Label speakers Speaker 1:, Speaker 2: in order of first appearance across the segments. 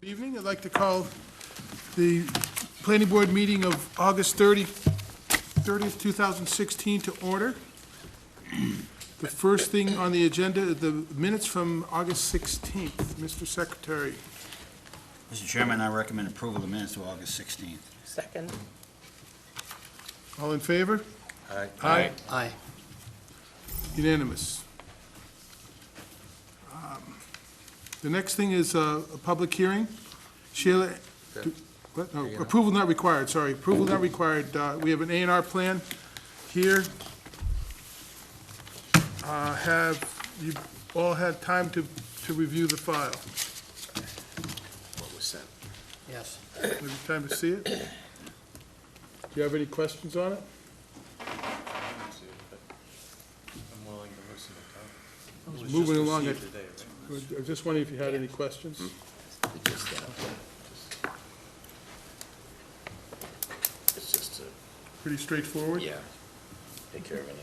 Speaker 1: Good evening. I'd like to call the planning board meeting of August 30th, 2016 to order. The first thing on the agenda, the minutes from August 16th. Mr. Secretary.
Speaker 2: Mr. Chairman, I recommend approval of the minutes of August 16th.
Speaker 3: Second.
Speaker 1: All in favor?
Speaker 2: Aye.
Speaker 1: Aye.
Speaker 3: Aye.
Speaker 1: Unanimous. The next thing is a public hearing. Sheila, what? No, approval not required, sorry. Approval not required. We have an A&R plan here. Have you all had time to review the file?
Speaker 3: What was sent? Yes.
Speaker 1: Have you had time to see it? Do you have any questions on it?
Speaker 4: I'm willing to listen to comment.
Speaker 1: Moving along,
Speaker 4: Today, right?
Speaker 1: I was just wondering if you had any questions.
Speaker 3: It's just
Speaker 1: Pretty straightforward.
Speaker 3: yeah, take care of it.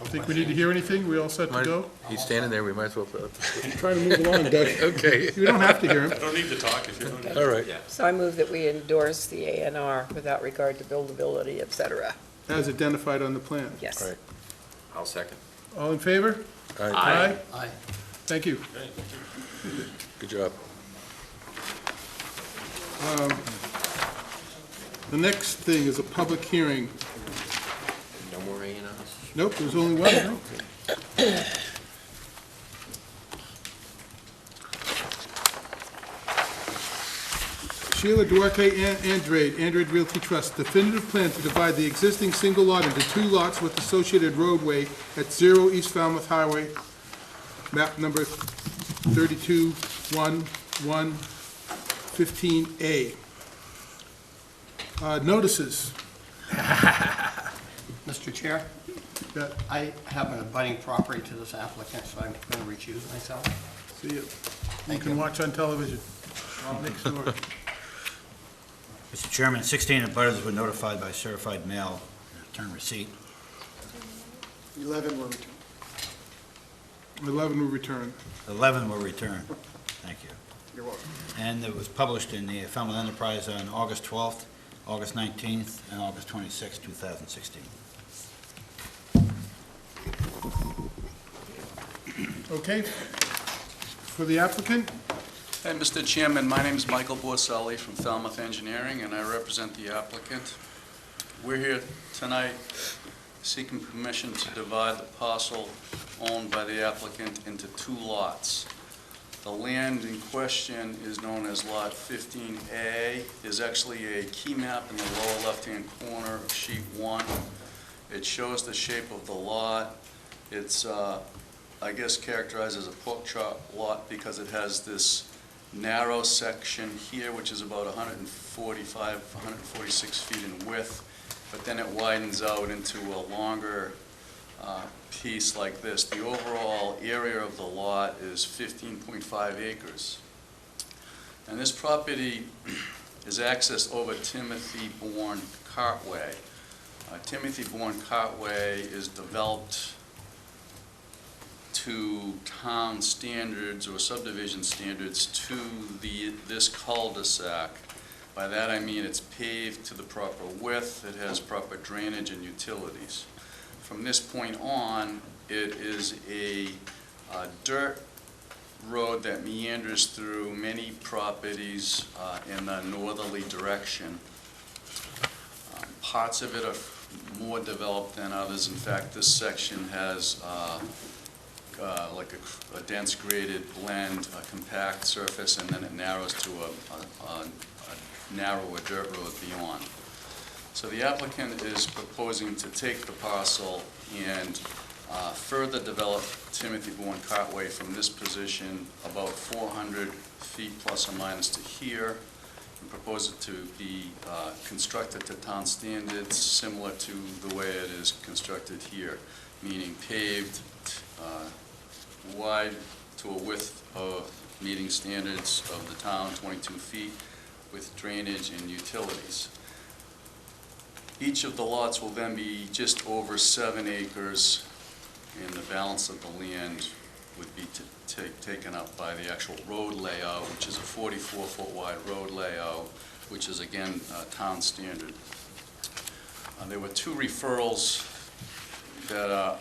Speaker 1: Think we need to hear anything? We all set to go?
Speaker 5: He's standing there, we might as well.
Speaker 1: Trying to move along, Doug.
Speaker 5: Okay,
Speaker 1: You don't have to hear him.
Speaker 4: I don't need to talk if you don't need to.
Speaker 5: all right.
Speaker 3: So I move that we endorse the A&R without regard to buildability, et cetera.
Speaker 1: As identified on the plan.
Speaker 3: Yes.
Speaker 5: All right.
Speaker 4: I'll second.
Speaker 1: All in favor?
Speaker 5: Aye.
Speaker 3: Aye.
Speaker 1: Thank you.
Speaker 5: Good job.
Speaker 1: The next thing is a public hearing.
Speaker 4: No more A&Rs?
Speaker 1: Nope, there's only one, no? Sheila Duarte Andrade Realty Trust, definitive plan to divide the existing single lot into two lots with associated roadway at 0 East Falmouth Highway, map number 32-1-1-15A. Notices.
Speaker 6: Mr. Chair,
Speaker 1: That,
Speaker 6: I have an abutting property to this applicant, so I'm going to recuse myself.
Speaker 1: see you. You can watch on television. Next door.
Speaker 2: Mr. Chairman, 16 abutters were notified by certified mail, return receipt.
Speaker 1: 11 were returned. 11 were returned.
Speaker 2: 11 were returned. Thank you.
Speaker 1: You're welcome.
Speaker 2: And it was published in the Falmouth Enterprise on August 12th, August 19th, and August 26th, 2016.
Speaker 1: Okay. For the applicant,
Speaker 7: Hey, Mr. Chairman, my name is Michael Borselli from Falmouth Engineering, and I represent the applicant. We're here tonight seeking permission to divide the parcel owned by the applicant into two lots. The land in question is known as Lot 15A. There's actually a key map in the lower left-hand corner of Sheet 1. It shows the shape of the lot. It's, I guess, characterized as a pork chop lot because it has this narrow section here, which is about 146 feet in width, but then it widens out into a longer piece like this. The overall area of the lot is 15.5 acres. And this property is accessed over Timothy Bourne Cartway. Timothy Bourne Cartway is developed to town standards or subdivision standards to this cul-de-sac. By that I mean it's paved to the proper width, it has proper drainage and utilities. From this point on, it is a dirt road that meanders through many properties in a northerly direction. Parts of it are more developed than others. In fact, this section has like a dense graded blend, a compact surface, and then it narrows to a narrower dirt road beyond. So the applicant is proposing to take the parcel and further develop Timothy Bourne Cartway from this position about 400 feet plus or minus to here, and propose it to be constructed to town standards similar to the way it is constructed here, meaning paved, wide to a width of meeting standards of the town, 22 feet, with drainage and utilities. Each of the lots will then be just over 7 acres, and the balance of the land would be taken up by the actual road layout, which is a 44-foot wide road layout, which is again town standard. There were two referrals that are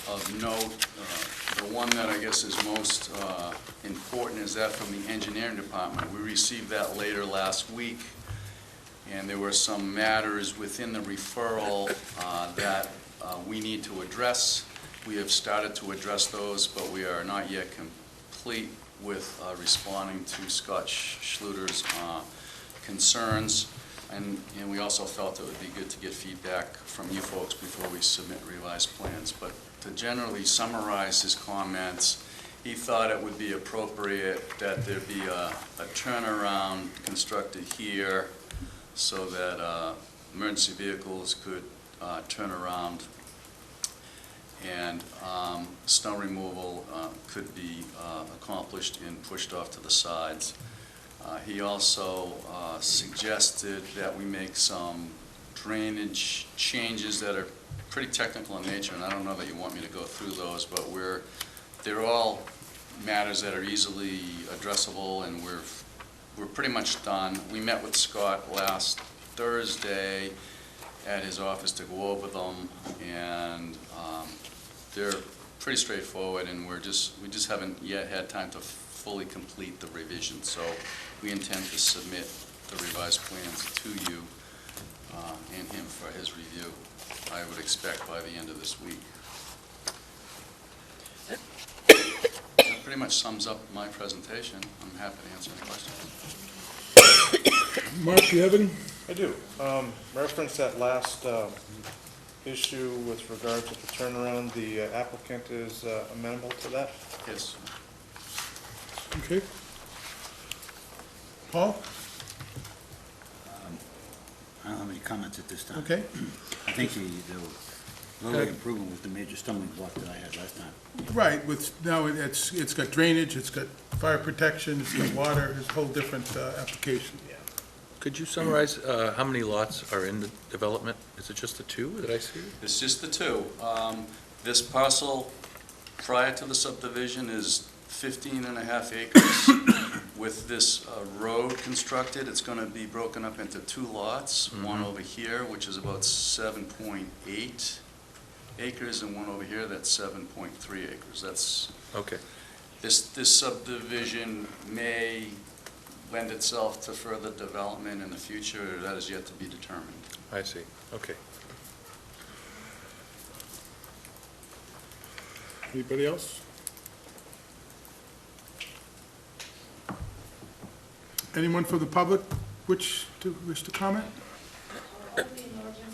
Speaker 7: of note. The one that I guess is most important is that from the engineering department. We received that later last week, and there were some matters within the referral that we need to address. We have started to address those, but we are not yet complete with responding to Scott Schluter's concerns. And we also felt it would be good to get feedback from you folks before we submit revised plans. But to generally summarize his comments, he thought it would be appropriate that there be a turnaround constructed here so that emergency vehicles could turn around, and snow removal could be accomplished and pushed off to the sides. He also suggested that we make some drainage changes that are pretty technical in nature, and I don't know that you want me to go through those, but they're all matters that are easily addressable, and we're pretty much done. We met with Scott last Thursday at his office to go over them, and they're pretty straightforward, and we just haven't yet had time to fully complete the revision. So we intend to submit the revised plans to you and him for his review, I would expect by the end of this week. That pretty much sums up my presentation. I'm happy to answer any questions.
Speaker 1: Mark, you have any?
Speaker 8: I do. Reference that last issue with regard to the turnaround, the applicant is amenable to that?
Speaker 7: Yes.
Speaker 1: Okay. Paul?
Speaker 2: I don't have any comments at this time.
Speaker 1: Okay.
Speaker 2: I think the roadway improvement was the major stumbling block that I had last time.
Speaker 1: Right, now it's got drainage, it's got fire protection, it's got water, it's a whole different application.
Speaker 5: Could you summarize how many lots are in the development? Is it just the two that I see?
Speaker 7: It's just the two. This parcel prior to the subdivision is 15.5 acres. With this road constructed, it's going to be broken up into two lots, one over here, which is about 7.8 acres, and one over here that's 7.3 acres. That's
Speaker 5: Okay.
Speaker 7: this subdivision may lend itself to further development in the future. That is yet to be determined.
Speaker 5: I see. Okay.
Speaker 1: Anybody else? Anyone from the public wish to comment?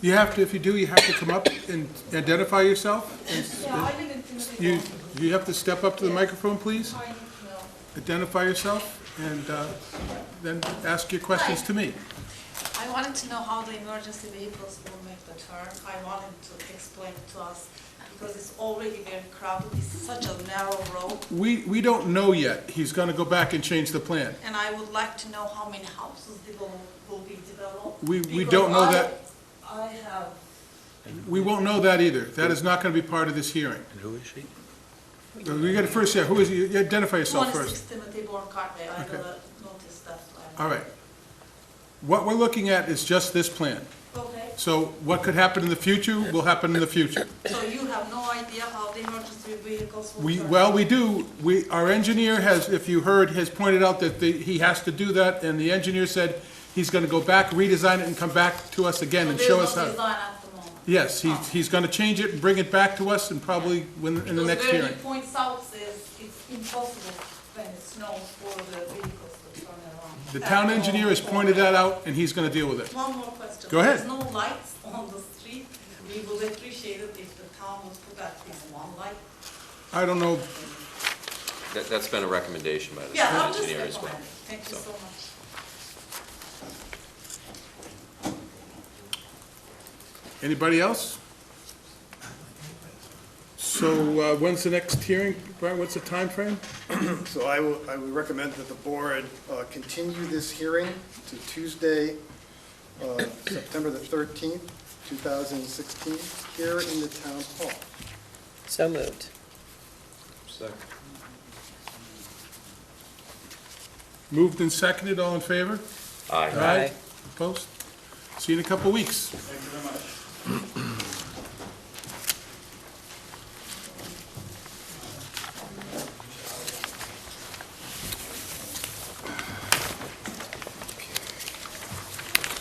Speaker 1: You have to, if you do, you have to come up and identify yourself. You have to step up to the microphone, please. Identify yourself and then ask your questions to me.
Speaker 9: I wanted to know how the emergency vehicles will make the turn. I wanted to explain to us, because it's already very crowded. It's such a narrow road.
Speaker 1: We don't know yet. He's going to go back and change the plan.
Speaker 9: And I would like to know how many houses will be developed.
Speaker 1: We don't know that.
Speaker 9: I have,
Speaker 1: We won't know that either. That is not going to be part of this hearing.
Speaker 5: And who is she?
Speaker 1: We got to first, who is you? Identify yourself
Speaker 9: one is
Speaker 1: first.
Speaker 9: 6 Timothy Bourne Cartway. I
Speaker 1: Okay.
Speaker 9: noticed that.
Speaker 1: All right. What we're looking at is just this plan.
Speaker 9: Okay.
Speaker 1: So what could happen in the future will happen in the future.
Speaker 9: So you have no idea how the emergency vehicles will turn?
Speaker 1: Well, we do. Our engineer has, if you heard, has pointed out that he has to do that, and the engineer said he's going to go back, redesign it, and come back to us again and show us
Speaker 9: So
Speaker 1: how.
Speaker 9: there's no design at the moment?
Speaker 1: Yes, he's going to change it and bring it back to us, and probably in the next
Speaker 9: Because where
Speaker 1: hearing.
Speaker 9: he points out says it's impossible when it snows for the vehicles to turn around.
Speaker 1: The town engineer has pointed that out, and he's going to deal with it.
Speaker 9: One more question.
Speaker 1: Go ahead.
Speaker 9: There's no lights on the street. We would appreciate it if the town would put at least one light.
Speaker 1: I don't know.
Speaker 4: That's been a recommendation by the
Speaker 9: Yeah,
Speaker 4: town
Speaker 9: I'm just
Speaker 4: engineer as well.
Speaker 9: recommending. Thank you so much.
Speaker 1: Anybody else? So when's the next hearing? Brian, what's the time frame?
Speaker 10: So I would recommend that the board continue this hearing to Tuesday, September the 13th, 2016, here in the town hall.
Speaker 3: So moved.
Speaker 1: Moved and seconded, all in favor?
Speaker 4: Aye.
Speaker 3: Aye.
Speaker 1: Opposed? See you in a couple of weeks.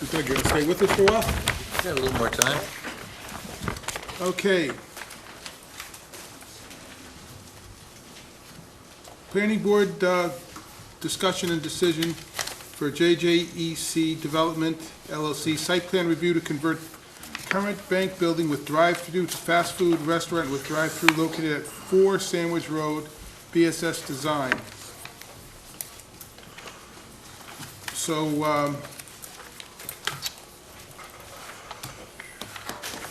Speaker 1: You're gonna go stay with us for a while?
Speaker 5: Got a little more time.
Speaker 1: Okay. Planning Board discussion and decision for JJEC Development LLC site plan review to convert current bank building with drive-through to fast food restaurant with drive-through located at 4 Sandwich Road, BSS Design. So,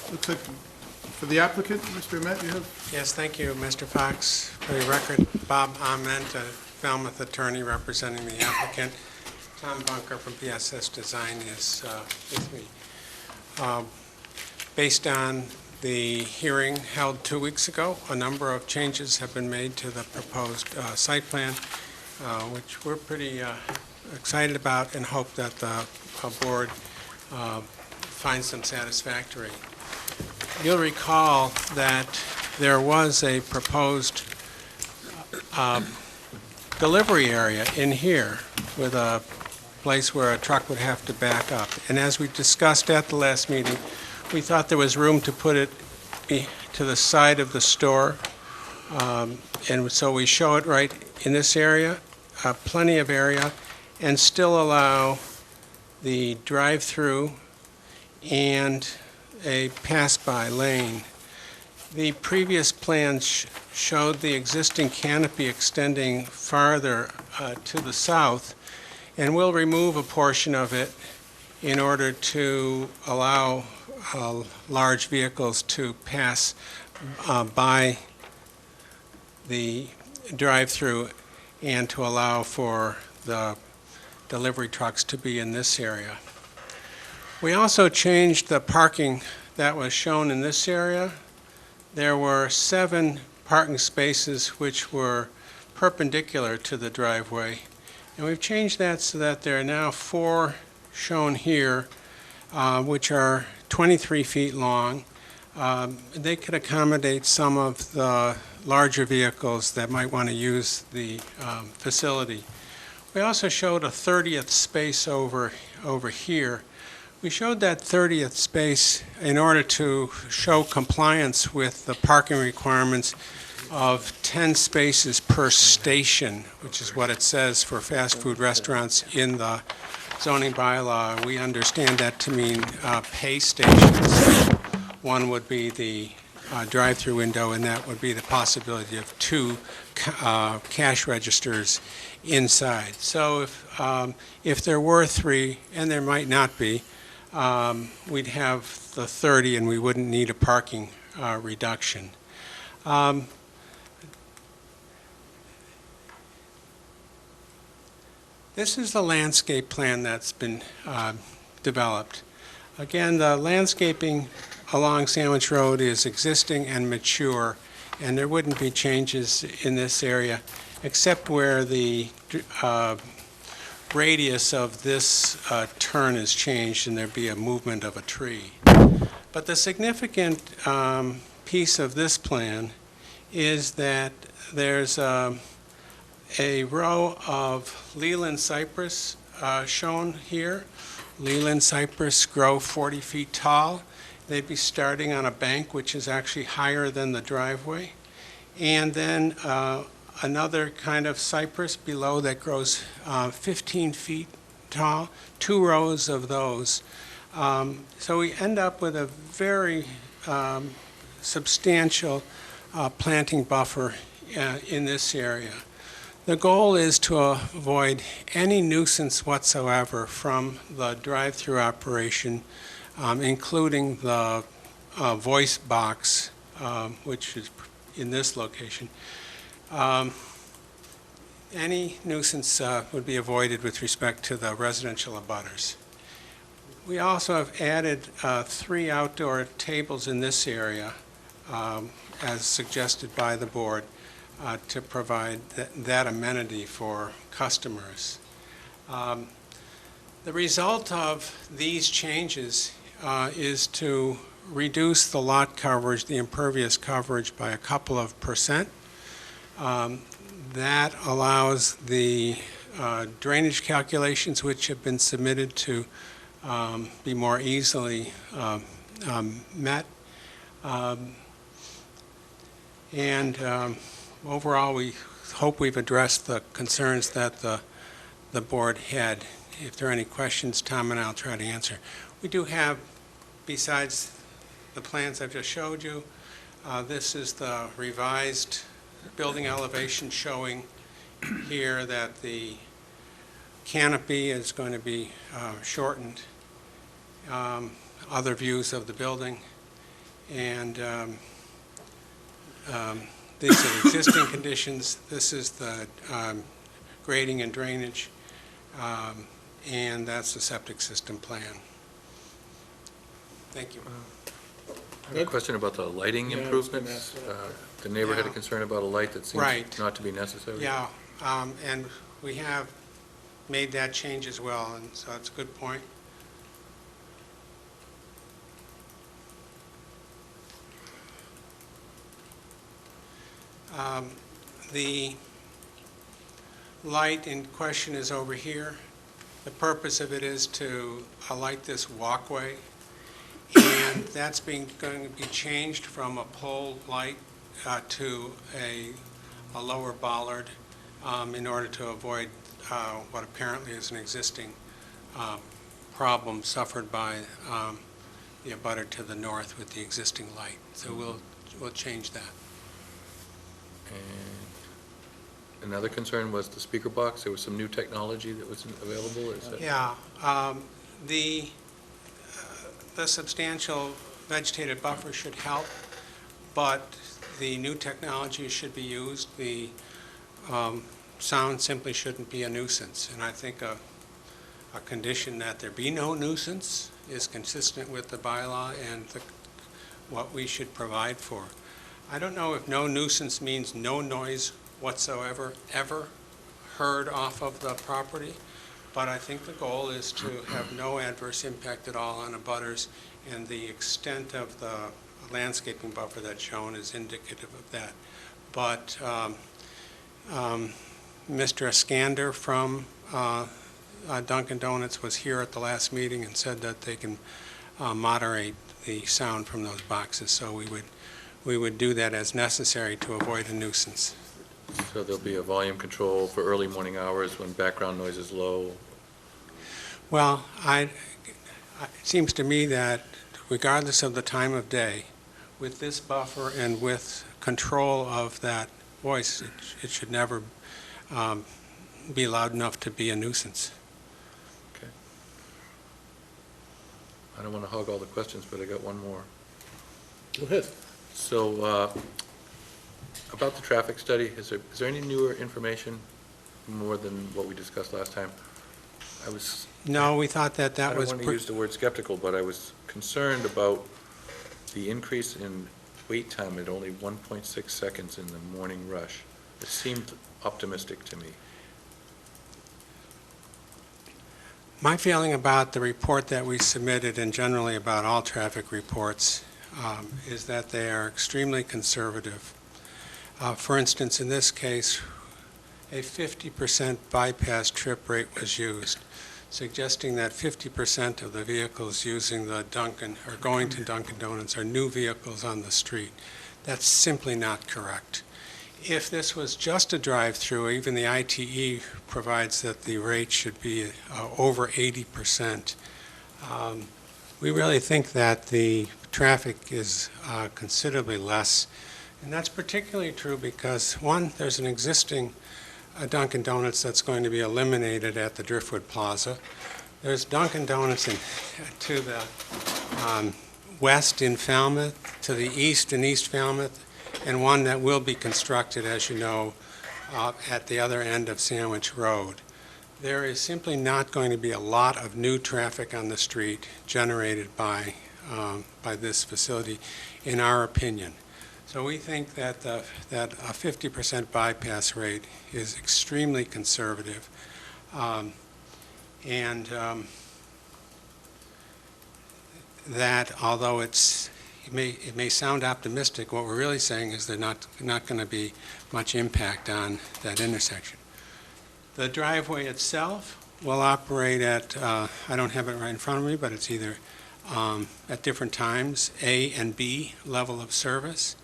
Speaker 1: looks like for the applicant, Mr. Ament, you have?
Speaker 11: Yes, thank you, Mr. Fox. For the record, Bob Ament, a Falmouth attorney representing the applicant. Tom Bunker from BSS Design is with me. Based on the hearing held 2 weeks ago, a number of changes have been made to the proposed site plan, which we're pretty excited about and hope that the board finds them satisfactory. You'll recall that there was a proposed delivery area in here with a place where a truck would have to back up. And as we discussed at the last meeting, we thought there was room to put it to the side of the store. And so we show it right in this area, plenty of area, and still allow the drive-through and a pass-by lane. The previous plan showed the existing canopy extending farther to the south, and we'll remove a portion of it in order to allow large vehicles to pass by the drive-through and to allow for the delivery trucks to be in this area. We also changed the parking that was shown in this area. There were 7 parking spaces which were perpendicular to the driveway, and we've changed that so that there are now 4 shown here, which are 23 feet long. They could accommodate some of the larger vehicles that might want to use the facility. We also showed a 30th space over here. We showed that 30th space in order to show compliance with the parking requirements of 10 spaces per station, which is what it says for fast food restaurants in the zoning bylaw. We understand that to mean pay stations. One would be the drive-through window, and that would be the possibility of 2 cash registers inside. So if there were 3, and there might not be, we'd have the 30 and we wouldn't need a parking reduction. This is the landscape plan that's been developed. Again, the landscaping along Sandwich Road is existing and mature, and there wouldn't be changes in this area except where the radius of this turn is changed and there'd be a movement of a tree. But the significant piece of this plan is that there's a row of Leland cypress shown here. Leland cypress grow 40 feet tall. They'd be starting on a bank which is actually higher than the driveway. And then another kind of cypress below that grows 15 feet tall, 2 rows of those. So we end up with a very substantial planting buffer in this area. The goal is to avoid any nuisance whatsoever from the drive-through operation, including the voice box, which is in this location. Any nuisance would be avoided with respect to the residential abutters. We also have added 3 outdoor tables in this area as suggested by the board, to provide that amenity for customers. The result of these changes is to reduce the lot coverage, the impervious coverage, by a couple of percent. That allows the drainage calculations, which have been submitted, to be more easily met. Overall, we hope we've addressed the concerns that the board had. If there are any questions, Tom and I will try to answer. We do have, besides the plans I've just showed you, this is the revised building elevation showing here that the canopy is going to be shortened. Other views of the building, and these are the existing conditions. This is the grading and drainage, and that's the septic system plan. Thank you.
Speaker 5: I have a question about the lighting
Speaker 1: Yeah, I was gonna
Speaker 5: improvements.
Speaker 1: ask that.
Speaker 5: The neighbor had a
Speaker 11: Yeah.
Speaker 5: concern about a light that seems
Speaker 11: Right.
Speaker 5: not to be necessary.
Speaker 11: Yeah, and we have made that change as well, and so it's a good point. The light in question is over here. The purpose of it is to light this walkway, and that's going to be changed from a pole light to a lower bollard in order to avoid what apparently is an existing problem suffered by the abutter to the north with the existing light. So we'll change that.
Speaker 5: And another concern was the speaker box. There was some new technology that was available. Is that?
Speaker 11: Yeah, the substantial vegetated buffer should help, but the new technology should be used. The sound simply shouldn't be a nuisance, and I think a condition that there be no nuisance is consistent with the bylaw and what we should provide for. I don't know if no nuisance means no noise whatsoever, ever heard off of the property, but I think the goal is to have no adverse impact at all on abutters, and the extent of the landscaping buffer that's shown is indicative of that. But Mr. Iskander from Dunkin' Donuts was here at the last meeting and said that they can moderate the sound from those boxes, so we would do that as necessary to avoid a nuisance.
Speaker 5: So there'll be a volume control for early morning hours when background noise is low?
Speaker 11: Well, it seems to me that regardless of the time of day, with this buffer and with control of that voice, it should never be loud enough to be a nuisance.
Speaker 5: Okay. I don't want to hog all the questions, but I got one more.
Speaker 1: Go ahead.
Speaker 5: So, about the traffic study, is there any newer information, more than what we discussed last time?
Speaker 11: No, we thought that
Speaker 5: I
Speaker 11: that
Speaker 5: don't
Speaker 11: was...
Speaker 5: want to use the word skeptical, but I was concerned about the increase in wait time at only 1.6 seconds in the morning rush. It seemed optimistic to me.
Speaker 11: My feeling about the report that we submitted, and generally about all traffic reports, is that they are extremely conservative. For instance, in this case, a 50% bypass trip rate was used, suggesting that 50% of the vehicles using the Dunkin' or going to Dunkin' Donuts are new vehicles on the street. That's simply not correct. If this was just a drive-through, even the ITE provides that the rate should be over 80%. We really think that the traffic is considerably less, and that's particularly true because, one, there's an existing Dunkin' Donuts that's going to be eliminated at the Driftwood Plaza. There's Dunkin' Donuts to the west in Falmouth, to the east in East Falmouth, and one that will be constructed, as you know, at the other end of Sandwich Road. There is simply not going to be a lot of new traffic on the street generated by this facility, in our opinion. So we think that that a 50% bypass rate is extremely conservative. That although it may sound optimistic, what we're really saying is there's not going to be much impact on that intersection. The driveway itself will operate at, I don't have it right in front of me, but it's either at different times, A and B level of service.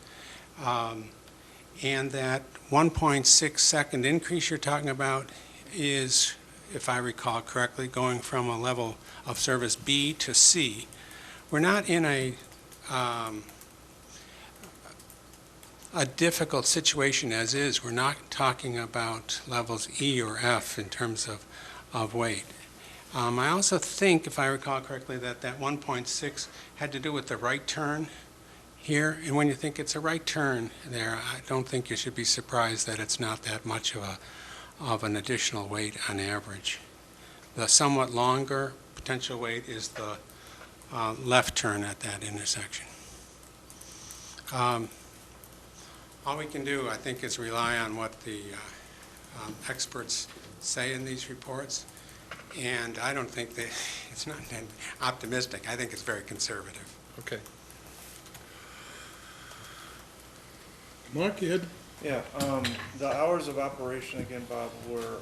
Speaker 11: And that 1.6 second increase you're talking about is, if I recall correctly, going from a level of service B to C. We're not in a difficult situation as is. We're not talking about levels E or F in terms of weight. I also think, if I recall correctly, that 1.6 had to do with the right turn here. And when you think it's a right turn there, I don't think you should be surprised that it's not that much of an additional weight on average. The somewhat longer potential weight is the left turn at that intersection. All we can do, I think, is rely on what the experts say in these reports, and I don't think that it's not optimistic. I think it's very conservative.
Speaker 5: Okay.
Speaker 1: Mark, you had?
Speaker 8: Yeah, the hours of operation again, Bob, were,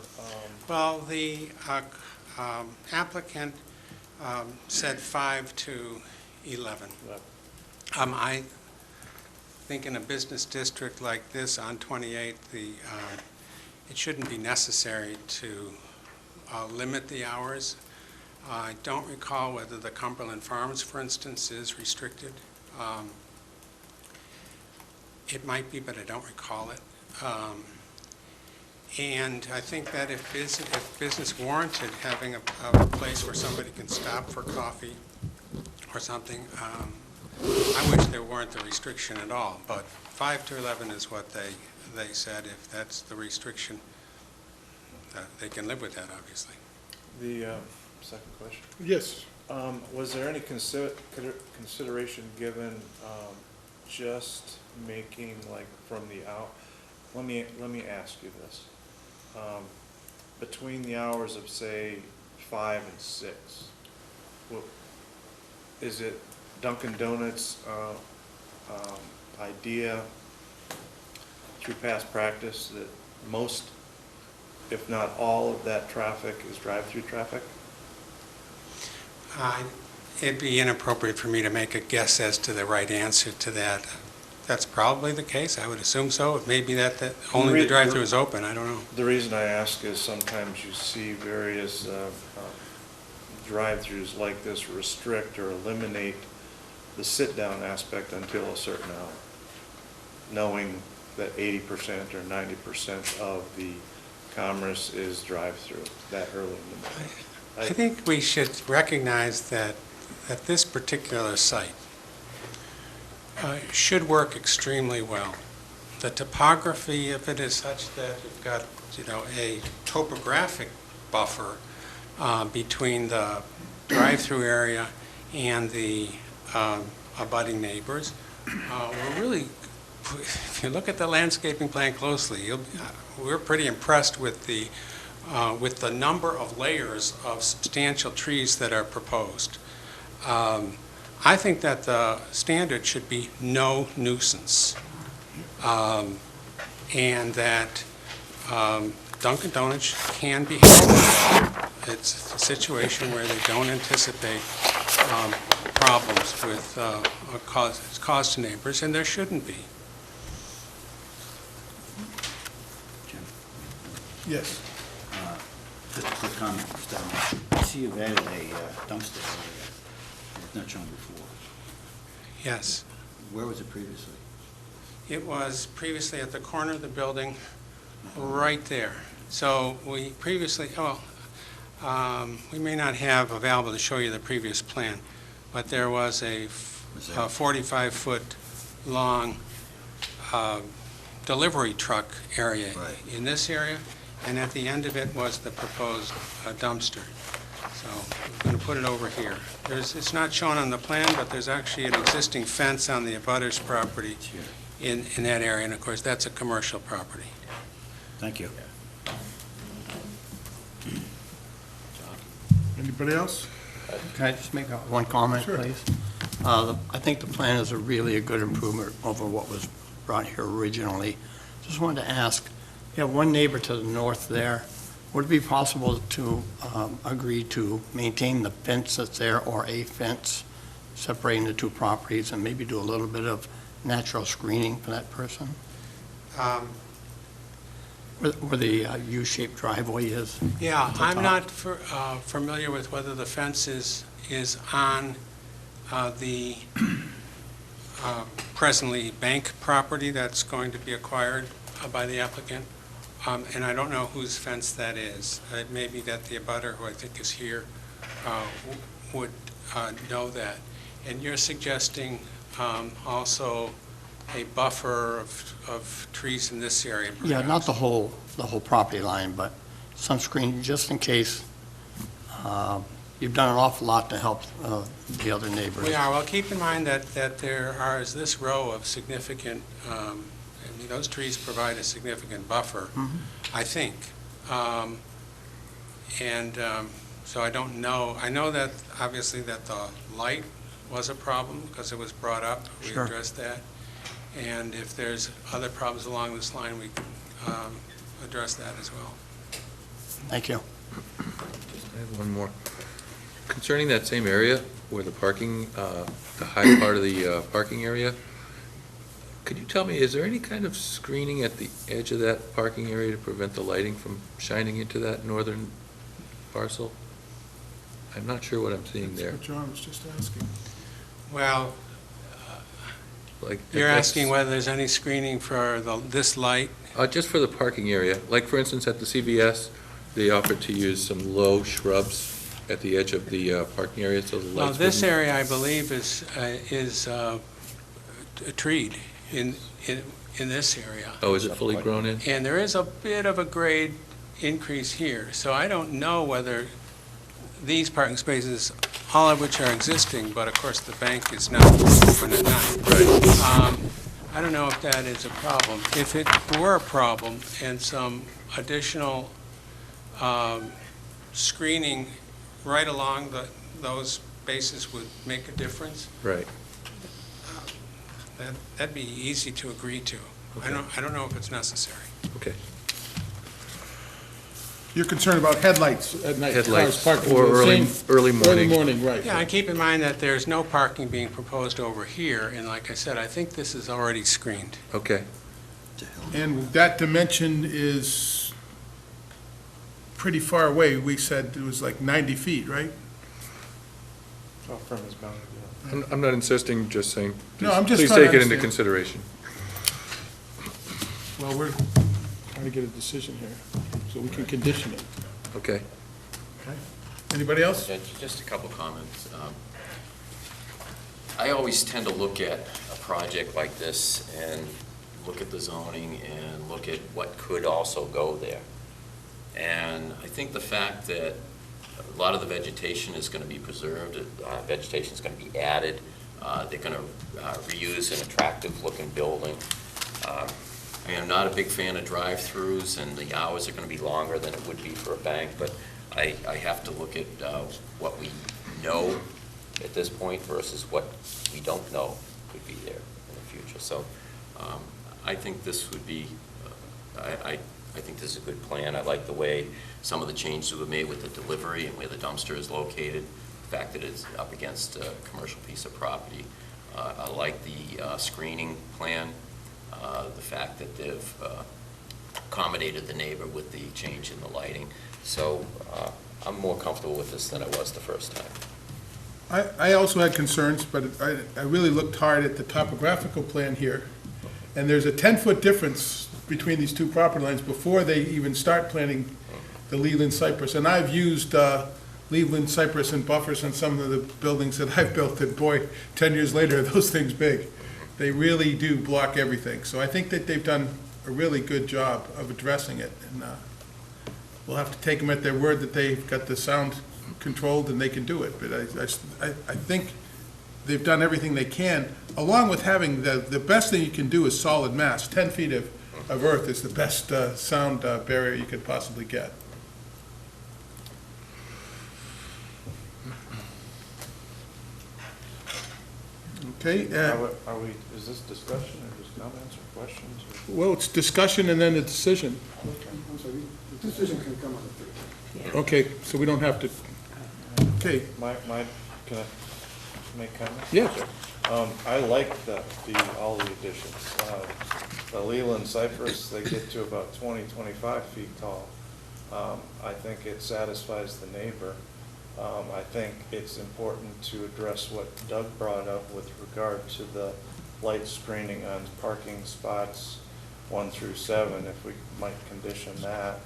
Speaker 11: Well, the applicant said 5 to 11. I think in a business district like this on 28, it shouldn't be necessary to limit the hours. I don't recall whether the Cumberland Farms, for instance, is restricted. It might be, but I don't recall it. And I think that if business warranted having a place where somebody can stop for coffee or something, I wish there weren't the restriction at all. But 5 to 11 is what they said. If that's the restriction, they can live with that, obviously.
Speaker 8: the second question.
Speaker 1: Yes.
Speaker 8: Was there any consideration given just making, like, from the out, let me ask you this. Between the hours of, say, 5 and 6, is it Dunkin' Donuts' idea through past practice that most, if not all, of that traffic is drive-through traffic?
Speaker 11: It'd be inappropriate for me to make a guess as to the right answer to that. That's probably the case. I would assume so. It may be that only the drive-through is open. I don't know.
Speaker 8: The reason I ask is sometimes you see various drive-throughs like this restrict or eliminate the sit-down aspect until a certain hour, knowing that 80% or 90% of the commerce is drive-through that early in the morning.
Speaker 11: I think we should recognize that this particular site should work extremely well. The topography of it is such that you've got, a topographic buffer between the drive-through area and the abutting neighbors. We're really, if you look at the landscaping plan closely, we're pretty impressed with the number of layers of substantial trees that are proposed. I think that the standard should be no nuisance, and that Dunkin' Donuts can be held. It's a situation where they don't anticipate problems with cause to neighbors, and there shouldn't be.
Speaker 2: Jim,
Speaker 1: Yes.
Speaker 2: just a quick comment. I see you've added a dumpster area. It's not shown before.
Speaker 11: Yes.
Speaker 2: Where was it previously?
Speaker 11: It was previously at the corner of the building, right there. So we previously, we may not have available to show you the previous plan, but there was a 45-foot long delivery truck area in this area, and at the end of it was the proposed dumpster. So I'm going to put it over here. It's not shown on the plan, but there's actually an existing fence on the abutter's property in that area, and of course, that's a commercial property.
Speaker 2: Thank you.
Speaker 1: Anybody else?
Speaker 6: Can I just make one comment,
Speaker 1: Sure.
Speaker 6: please? I think the plan is really a good improvement over what was brought here originally. Just wanted to ask, you have one neighbor to the north there. Would it be possible to agree to maintain the fence that's there, or a fence separating the two properties, and maybe do a little bit of natural screening for that person? Where the U-shaped driveway is?
Speaker 11: Yeah,
Speaker 6: at the
Speaker 11: I'm
Speaker 6: top?
Speaker 11: not familiar with whether the fence is on the presently bank property that's going to be acquired by the applicant, and I don't know whose fence that is. It may be that the abutter, who I think is here, would know that. And you're suggesting also a buffer of trees in this area, perhaps?
Speaker 6: Yeah, not the whole property line, but some screening, just in case. You've done an awful lot to help the other neighbors.
Speaker 11: We are. Well, keep in mind that there is this row of significant, I mean, those trees provide a significant buffer, I think. So I don't know. I know that, obviously, that the light was a problem because it was brought up. We
Speaker 6: Sure.
Speaker 11: addressed that. And if there's other problems along this line, we can address that as well.
Speaker 6: Thank you.
Speaker 5: I have one more. Concerning that same area where the parking, the high part of the parking area, could you tell me, is there any kind of screening at the edge of that parking area to prevent the lighting from shining into that northern parcel? I'm not sure what I'm seeing there.
Speaker 1: That's what John was just asking.
Speaker 11: Well,
Speaker 5: Like,
Speaker 11: you're
Speaker 5: that's-
Speaker 11: asking whether there's any screening for this light?
Speaker 5: Just for the parking area. Like, for instance, at the CVS, they offered to use some low shrubs at the edge of the parking area, so the
Speaker 11: Well,
Speaker 5: lights
Speaker 11: this
Speaker 5: wouldn't-
Speaker 11: area, I believe, is treed in this area.
Speaker 5: Oh, is it fully grown in?
Speaker 11: And there is a bit of a grade increase here, so I don't know whether these parking spaces, all of which are existing, but of course the bank is not open at night.
Speaker 5: Right.
Speaker 11: I don't know if that is a problem. If it were a problem and some additional screening right along those bases would make a difference,
Speaker 5: Right.
Speaker 11: that'd be easy to agree to.
Speaker 5: Okay.
Speaker 11: I don't know if it's necessary.
Speaker 5: Okay.
Speaker 1: You're concerned about headlights at night?
Speaker 5: Headlights,
Speaker 1: cars parking
Speaker 5: or
Speaker 1: the
Speaker 5: early
Speaker 1: same-
Speaker 5: early morning.
Speaker 1: Early morning, right.
Speaker 11: Yeah, and keep in mind that there's no parking being proposed over here, and like I said, I think this is already screened.
Speaker 5: Okay.
Speaker 1: And that dimension is pretty far away. We said it was like 90 feet, right?
Speaker 8: Oh, from his boundary, yeah.
Speaker 5: I'm not insisting, just saying.
Speaker 1: No, I'm just
Speaker 5: Please
Speaker 1: trying to
Speaker 5: take it into
Speaker 1: understand.
Speaker 5: consideration.
Speaker 1: Well, we're trying to get a decision here, so we can condition it.
Speaker 5: Okay.
Speaker 1: Anybody else?
Speaker 4: Yeah, just a couple comments. I always tend to look at a project like this and look at the zoning and look at what could also go there. And I think the fact that a lot of the vegetation is going to be preserved, vegetation is going to be added, they're going to reuse an attractive-looking building. I am not a big fan of drive-throughs, and the hours are going to be longer than it would be for a bank, but I have to look at what we know at this point versus what we don't know could be there in the future. So I think this would be, I think this is a good plan. I like the way some of the changes were made with the delivery and where the dumpster is located, the fact that it's up against a commercial piece of property. I like the screening plan, the fact that they've accommodated the neighbor with the change in the lighting. So I'm more comfortable with this than I was the first time.
Speaker 1: I also had concerns, but I really looked hard at the topographical plan here, and there's a 10-foot difference between these two property lines before they even start planting the Leland cypress. And I've used Leland cypress and buffers on some of the buildings that I've built, and boy, 10 years later, those things big. They really do block everything. So I think that they've done a really good job of addressing it, and we'll have to take them at their word that they've got the sound controlled and they can do it. But I think they've done everything they can, along with having, the best thing you can do is solid mass. 10 feet of earth is the best sound barrier you could possibly get. Okay,
Speaker 8: Are we, is this discussion or just comments or questions?
Speaker 1: well, it's discussion and then a decision.
Speaker 10: I'm sorry, the decision can come on the 13th.
Speaker 1: Okay, so we don't have to, okay,
Speaker 8: Can I make comments?
Speaker 1: yeah.
Speaker 8: I like all the additions. The Leland cypress, they get to about 20, 25 feet tall. I think it satisfies the neighbor. I think it's important to address what Doug brought up with regard to the light screening on parking spots 1 through 7, if we might condition that.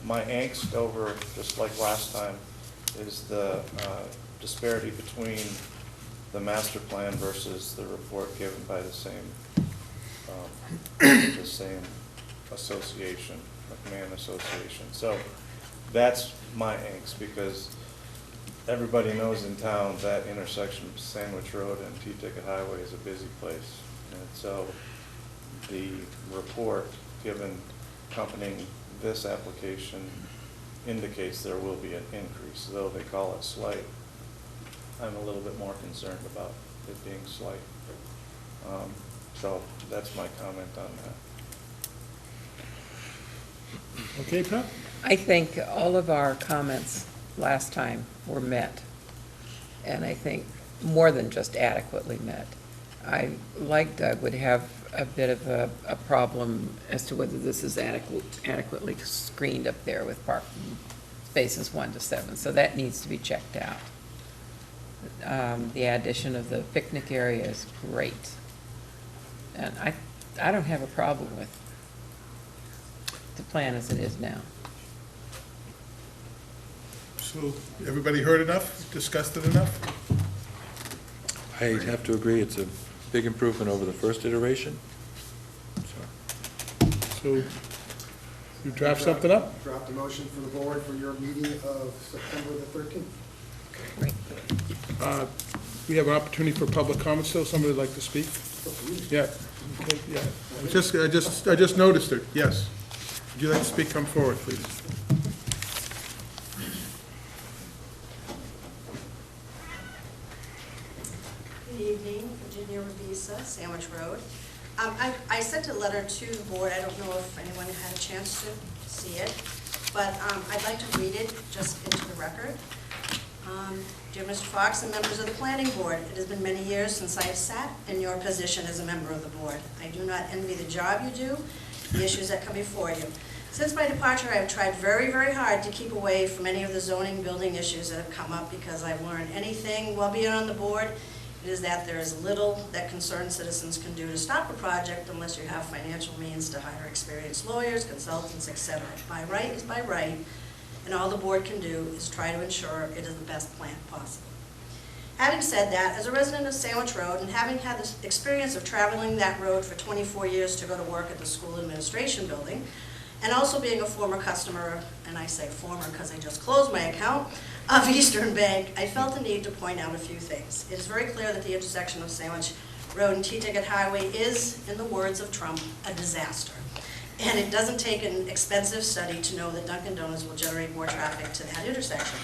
Speaker 8: My angst over, just like last time, is the disparity between the master plan versus the report given by the same association, McMahon Association. So that's my angst, because everybody knows in town that intersection of Sandwich Road and T-Ticket Highway is a busy place. And so the report given accompanying this application indicates there will be an increase, though they call it slight. I'm a little bit more concerned about it being slight. So that's my comment on that.
Speaker 1: Okay, Pat?
Speaker 3: I think all of our comments last time were met, and I think more than just adequately met. I, like Doug, would have a bit of a problem as to whether this is adequately screened up there with parking spaces 1 to 7, so that needs to be checked out. The addition of the picnic area is great, and I don't have a problem with the plan as it is now.
Speaker 1: So, everybody heard enough, discussed it enough?
Speaker 5: I have to agree, it's a big improvement over the first iteration.
Speaker 1: So, you draft something up?
Speaker 10: Draft a motion for the board for your meeting of September the 13th.
Speaker 1: We have an opportunity for public comments still, somebody would like to speak? Yeah, okay, yeah. I just noticed her, yes. Would you like to speak? Come forward, please.
Speaker 12: Good evening, Virginia Ravisa, Sandwich Road. I sent a letter to the board. I don't know if anyone had a chance to see it, but I'd like to read it just into the record. Dear Mr. Fox and members of the planning board, it has been many years since I have sat in your position as a member of the board. I do not envy the job you do, the issues that come before you. Since my departure, I have tried very, very hard to keep away from any of the zoning building issues that have come up, because I've learned anything while being on the board, it is that there is little that concerned citizens can do to stop a project unless you have financial means to hire experienced lawyers, consultants, etc. By right is by right, and all the board can do is try to ensure it is the best plan possible. Having said that, as a resident of Sandwich Road and having had the experience of traveling that road for 24 years to go to work at the school administration building, and also being a former customer, and I say former because I just closed my account, of Eastern Bank, I felt the need to point out a few things. It is very clear that the intersection of Sandwich Road and T-Ticket Highway is, in the words of Trump, a disaster. And it doesn't take an expensive study to know that Dunkin' Donuts will generate more traffic to that intersection.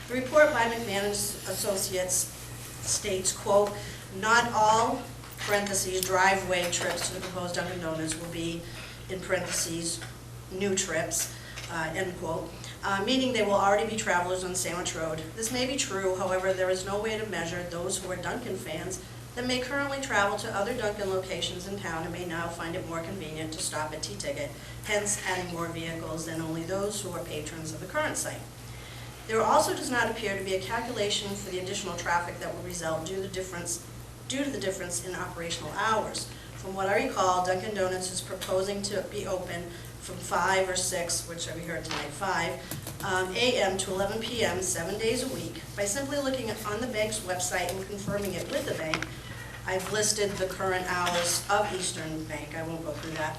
Speaker 12: The report by McMahon Associates states, quote, not all, parentheses, driveway trips to the proposed Dunkin' Donuts will be, in parentheses, new trips, end quote, meaning they will already be travelers on Sandwich Road. This may be true, however, there is no way to measure those who are Dunkin' fans that may currently travel to other Dunkin' locations in town and may now find it more convenient to stop at T-Ticket, hence adding more vehicles than only those who are patrons of the current site. There also does not appear to be a calculation for the additional traffic that will result due to the difference in operational hours. From what I recall, Dunkin' Donuts is proposing to be open from 5 or 6, which we heard tonight, 5 a.m. to 11 p.m. 7 days a week. By simply looking on the bank's website and confirming it with the bank, I've listed the current hours of Eastern Bank. I won't go through that.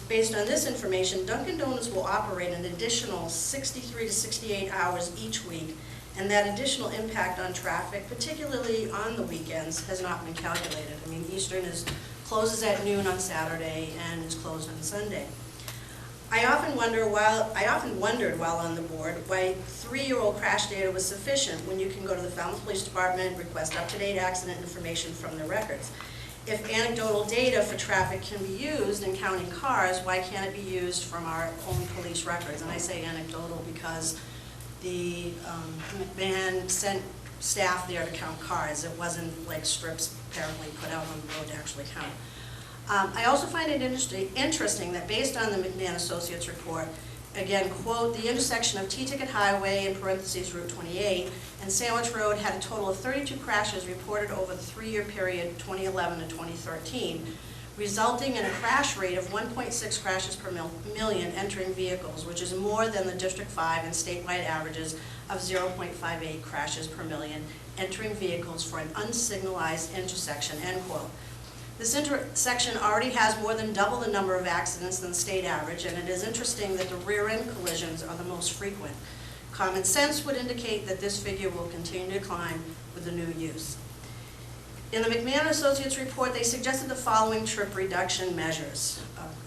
Speaker 12: Based on this information, Dunkin' Donuts will operate an additional 63 to 68 hours each week, and that additional impact on traffic, particularly on the weekends, has not been calculated. I mean, Eastern closes at noon on Saturday and is closed on Sunday. I often wondered while on the board why 3-year-old crash data was sufficient when you can go to the Falmouth Police Department, request up-to-date accident information from their records. If anecdotal data for traffic can be used in counting cars, why can't it be used from our own police records? And I say anecdotal because the McMahon sent staff there to count cars. It wasn't like strips apparently put out on the road to actually count. I also find it interesting that based on the McMahon Associates report, again, quote, the intersection of T-Ticket Highway, in parentheses Route 28, and Sandwich Road had a total of 32 crashes reported over the 3-year period 2011 to 2013, resulting in a crash rate of 1.6 crashes per million entering vehicles, which is more than the District 5 and statewide averages of 0.58 crashes per million entering vehicles for an unsignalized intersection, end quote. This intersection already has more than double the number of accidents than the state average, and it is interesting that the rear-end collisions are the most frequent. Common sense would indicate that this figure will continue to climb with the new use. In the McMahon Associates report, they suggested the following trip reduction measures.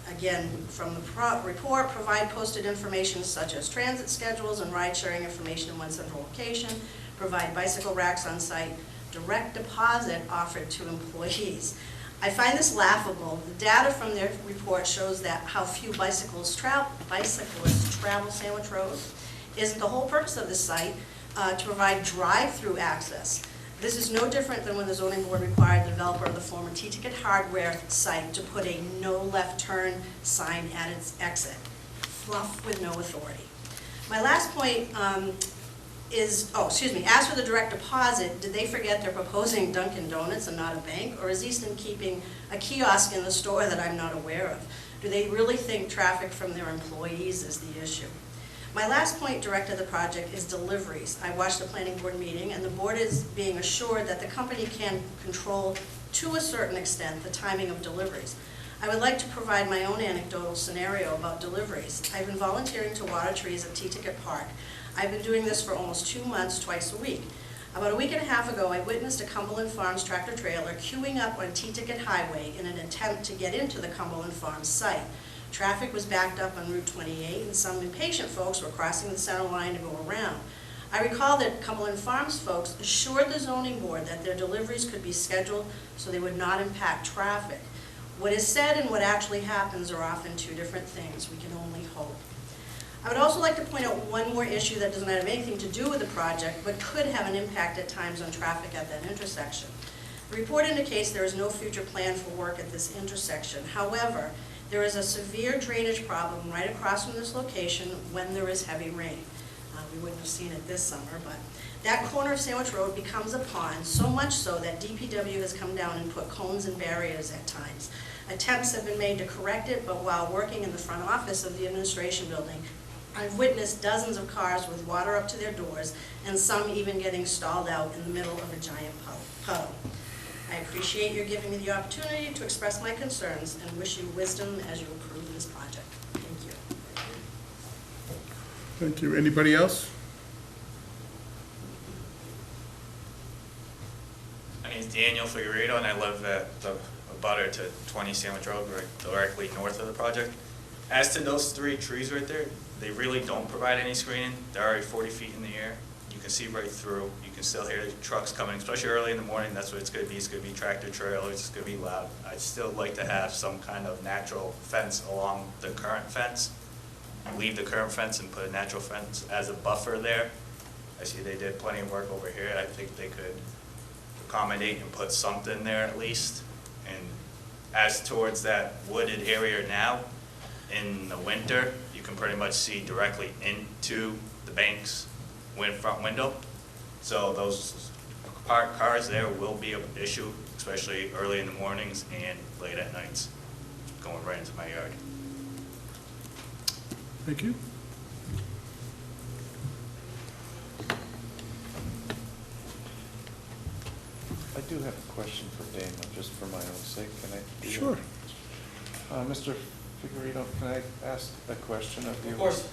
Speaker 12: Again, from the report, provide posted information such as transit schedules and ride-sharing information in one central location, provide bicycle racks on site, direct deposit offered to employees. I find this laughable. The data from their report shows that how few bicyclists travel Sandwich Road. Isn't the whole purpose of this site to provide drive-through access? This is no different than when the zoning board required the developer of the former T-Ticket hardware site to put a no left turn sign at its exit. Fluff with no authority. My last point as for the direct deposit, did they forget they're proposing Dunkin' Donuts and not a bank? Or is Easton keeping a kiosk in the store that I'm not aware of? Do they really think traffic from their employees is the issue? My last point directed to the project is deliveries. I watched the planning board meeting, and the board is being assured that the company can control, to a certain extent, the timing of deliveries. I would like to provide my own anecdotal scenario about deliveries. I've been volunteering to water trees at T-Ticket Park. I've been doing this for almost 2 months, twice a week. About a week and a half ago, I witnessed a Cumberland Farms tractor trailer queuing up on T-Ticket Highway in an attempt to get into the Cumberland Farms site. Traffic was backed up on Route 28, and some impatient folks were crossing the center line to go around. I recall that Cumberland Farms folks assured the zoning board that their deliveries could be scheduled so they would not impact traffic. What is said and what actually happens are often two different things. We can only hope. I would also like to point out one more issue that doesn't have anything to do with the project, but could have an impact at times on traffic at that intersection. The report indicates there is no future plan for work at this intersection. However, there is a severe drainage problem right across from this location when there is heavy rain. We wouldn't have seen it this summer, but that corner of Sandwich Road becomes a pond, so much so that DPW has come down and put cones and barriers at times. Attempts have been made to correct it, but while working in the front office of the administration building, I've witnessed dozens of cars with water up to their doors, and some even getting stalled out in the middle of a giant puddle. I appreciate your giving me the opportunity to express my concerns and wish you wisdom as you approve this project. Thank you.
Speaker 1: Thank you. Anybody else?
Speaker 13: My name is Daniel Figueredo, and I live at the abutter to 20 Sandwich Road, right directly north of the project. As to those 3 trees right there, they really don't provide any screening. They're already 40 feet in the air. You can see right through. You can still hear the trucks coming, especially early in the morning. That's what it's going to be. It's going to be tractor trailers. It's going to be loud. I'd still like to have some kind of natural fence along the current fence. Leave the current fence and put a natural fence as a buffer there. I see they did plenty of work over here. I think they could accommodate and put something there at least. And as towards that wooded area now, in the winter, you can pretty much see directly into the bank's front window. So those parked cars there will be an issue, especially early in the mornings and late at nights, going right into my yard.
Speaker 1: Thank you.
Speaker 8: I do have a question for Dana, just for my own sake. Can I?
Speaker 1: Sure.
Speaker 8: Mr. Figueredo, can I ask a question of you?
Speaker 13: Of course.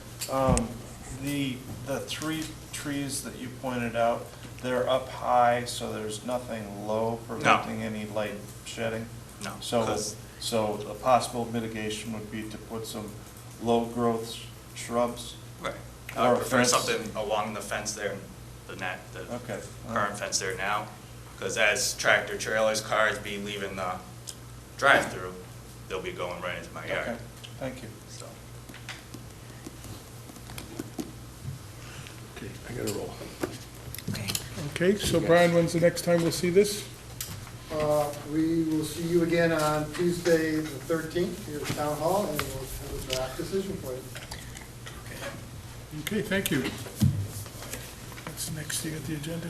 Speaker 8: The 3 trees that you pointed out, they're up high, so there's nothing low preventing any light shedding?
Speaker 13: No,
Speaker 8: So,
Speaker 13: 'cause-
Speaker 8: so a possible mitigation would be to put some low-growth shrubs?
Speaker 13: Right.
Speaker 8: Or
Speaker 13: I
Speaker 8: a
Speaker 13: would prefer
Speaker 8: fence?
Speaker 13: something along the fence there, the
Speaker 8: Okay.
Speaker 13: current fence there now, because as tractor trailers, cars be leaving the drive-through, they'll be going right into my yard.
Speaker 8: Okay, thank you.
Speaker 13: So,
Speaker 5: Okay, I gotta roll.
Speaker 1: Okay, so Brian, when's the next time we'll see this?
Speaker 10: We will see you again on Tuesday, the 13th, here at Town Hall, and we'll have a draft decision for you.
Speaker 1: Okay, thank you. What's the next thing at the agenda?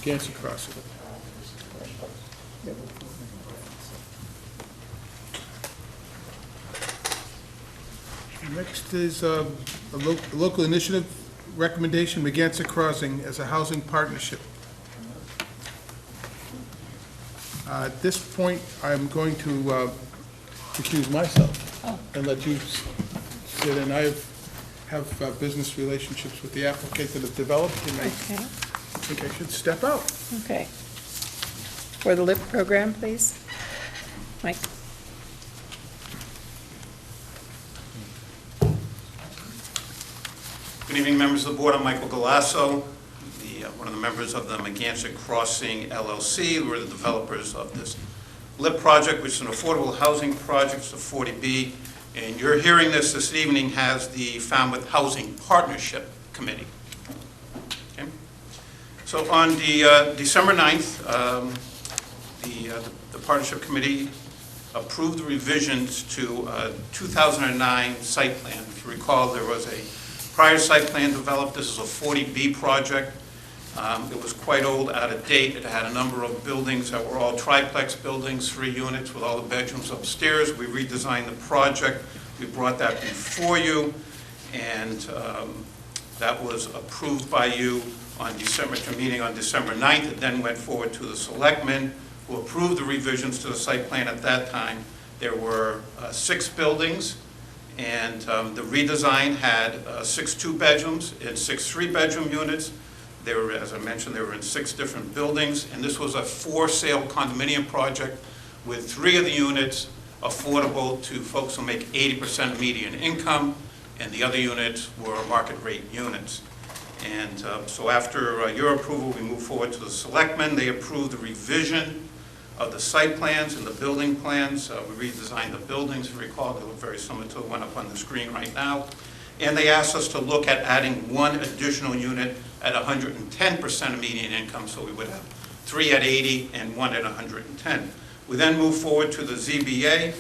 Speaker 1: Gansey Crossing. Next is a local initiative recommendation, Megantic Crossing as a housing partnership. At this point, I'm going to recuse myself and let you sit in. I have business relationships with the applicant that have developed, and I
Speaker 3: Okay,
Speaker 1: think I should step out.
Speaker 3: okay. For the LIP program, please. Mike?
Speaker 14: Good evening, members of the board. I'm Michael Galasso, one of the members of the Megantic Crossing LLC. We're the developers of this LIP project, which is an affordable housing project, it's a 40B. And your hearing this evening has the Falmouth Housing Partnership Committee. Okay. So on the December 9th, the Partnership Committee approved the revisions to 2009 site plan. If you recall, there was a prior site plan developed. This is a 40B project. It was quite old, out of date. It had a number of buildings that were all triplex buildings, 3 units with all the bedrooms upstairs. We redesigned the project. We brought that before you, and that was approved by you on meeting on December 9th. It then went forward to the selectmen, who approved the revisions to the site plan at that time. There were 6 buildings, and the redesign had 6 2-bedrooms and 6 3-bedroom units. They were, as I mentioned, they were in 6 different buildings, and this was a for-sale condominium project with 3 of the units affordable to folks who make 80% of median income, and the other units were market rate units. And so after your approval, we moved forward to the selectmen. They approved the revision of the site plans and the building plans. We redesigned the buildings, if you recall. They look very similar to the one up on the screen right now. And they asked us to look at adding 1 additional unit at 110% of median income, so we would have 3 at 80 and 1 at 110. We then moved forward to the ZBA.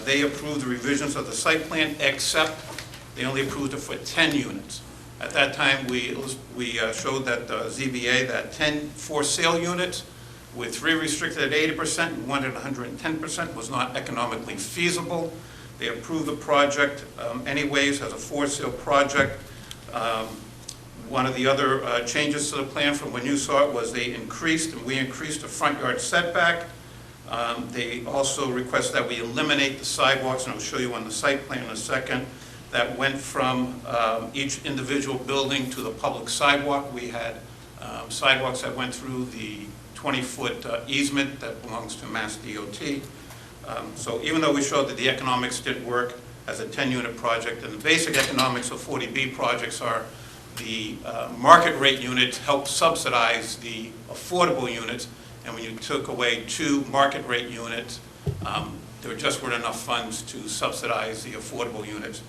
Speaker 14: They approved the revisions of the site plan, except they only approved it for 10 units. At that time, we showed that ZBA that 10 for-sale units with 3 restricted at 80% and 1 at 110% was not economically feasible. They approved the project anyways as a for-sale project. One of the other changes to the plan from when you saw it was they increased, and we increased the front yard setback. They also request that we eliminate the sidewalks, and I'll show you on the site plan in a second, that went from each individual building to the public sidewalk. We had sidewalks that went through the 20-foot easement that belongs to Mass DOT. So even though we showed that the economics didn't work as a 10-unit project, and the basic economics of 40B projects are the market rate units help subsidize the affordable units, and when you took away 2 market rate units, there just weren't enough funds to subsidize the affordable units.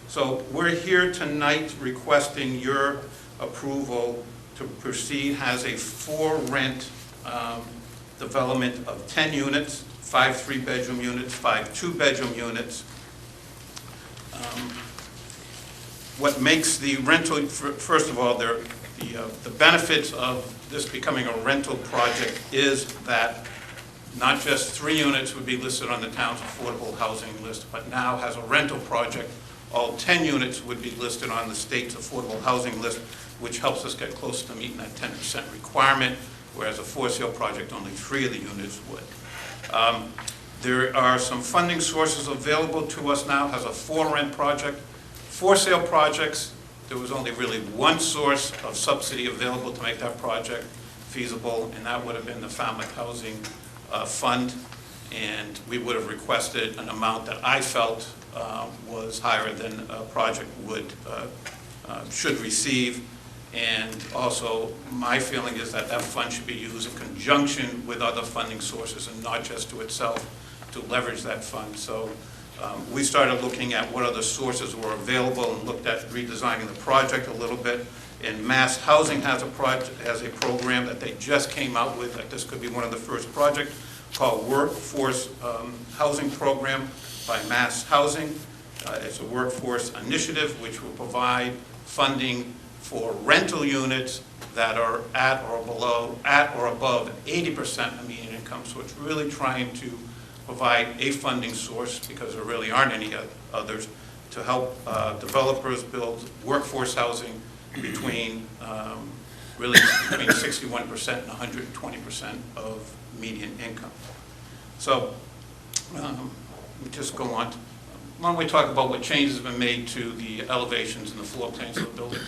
Speaker 14: So we're here tonight requesting your approval to proceed as a for-rent development of 10 units, 5 3-bedroom units, 5 2-bedroom units. What makes the rental, first of all, the benefits of this becoming a rental project is that not just 3 units would be listed on the town's affordable housing list, but now as a rental project, all 10 units would be listed on the state's affordable housing list, which helps us get close to meeting that 10% requirement, whereas a for-sale project, only 3 of the units would. There are some funding sources available to us now, has a for-rent project. For-sale projects, there was only really one source of subsidy available to make that project feasible, and that would have been the Falmouth Housing Fund. And we would have requested an amount that I felt was higher than a project should receive. And also, my feeling is that that fund should be used in conjunction with other funding sources and not just to itself to leverage that fund. So we started looking at what other sources were available and looked at redesigning the project a little bit. And Mass Housing has a program that they just came out with, that this could be one of the first projects, called Workforce Housing Program by Mass Housing. It's a workforce initiative which will provide funding for rental units that are at or above 80% of median income. So it's really trying to provide a funding source, because there really aren't any others, to help developers build workforce housing between 61% and 120% of median income. So let me just go on. Why don't we talk about what changes have been made to the elevations and the floor plans of the building.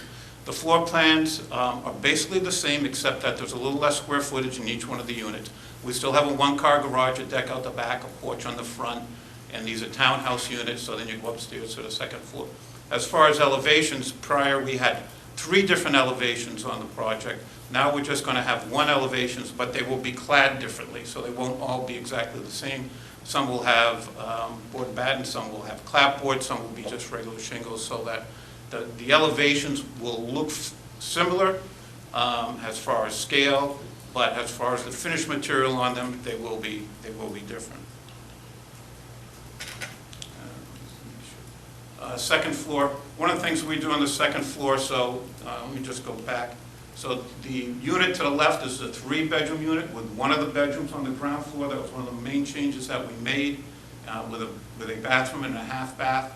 Speaker 14: The floor plans are basically the same, except that there's a little less square footage in each one of the units. We still have a one-car garage, a deck out the back, a porch on the front, and these are townhouse units, so then you go upstairs to the second floor. As far as elevations, prior we had 3 different elevations on the project. Now we're just going to have 1 elevation, but they will be clad differently, so they won't all be exactly the same. Some will have board and batten, some will have clapboard, some will be just regular shingles, so that the elevations will look similar as far as scale, but as far as the finished material on them, they will be different. Second floor, one of the things we do on the second floor, so let me just go back. So the unit to the left is a 3-bedroom unit with one of the bedrooms on the ground floor. That was one of the main changes that we made, with a bathroom and a half bath.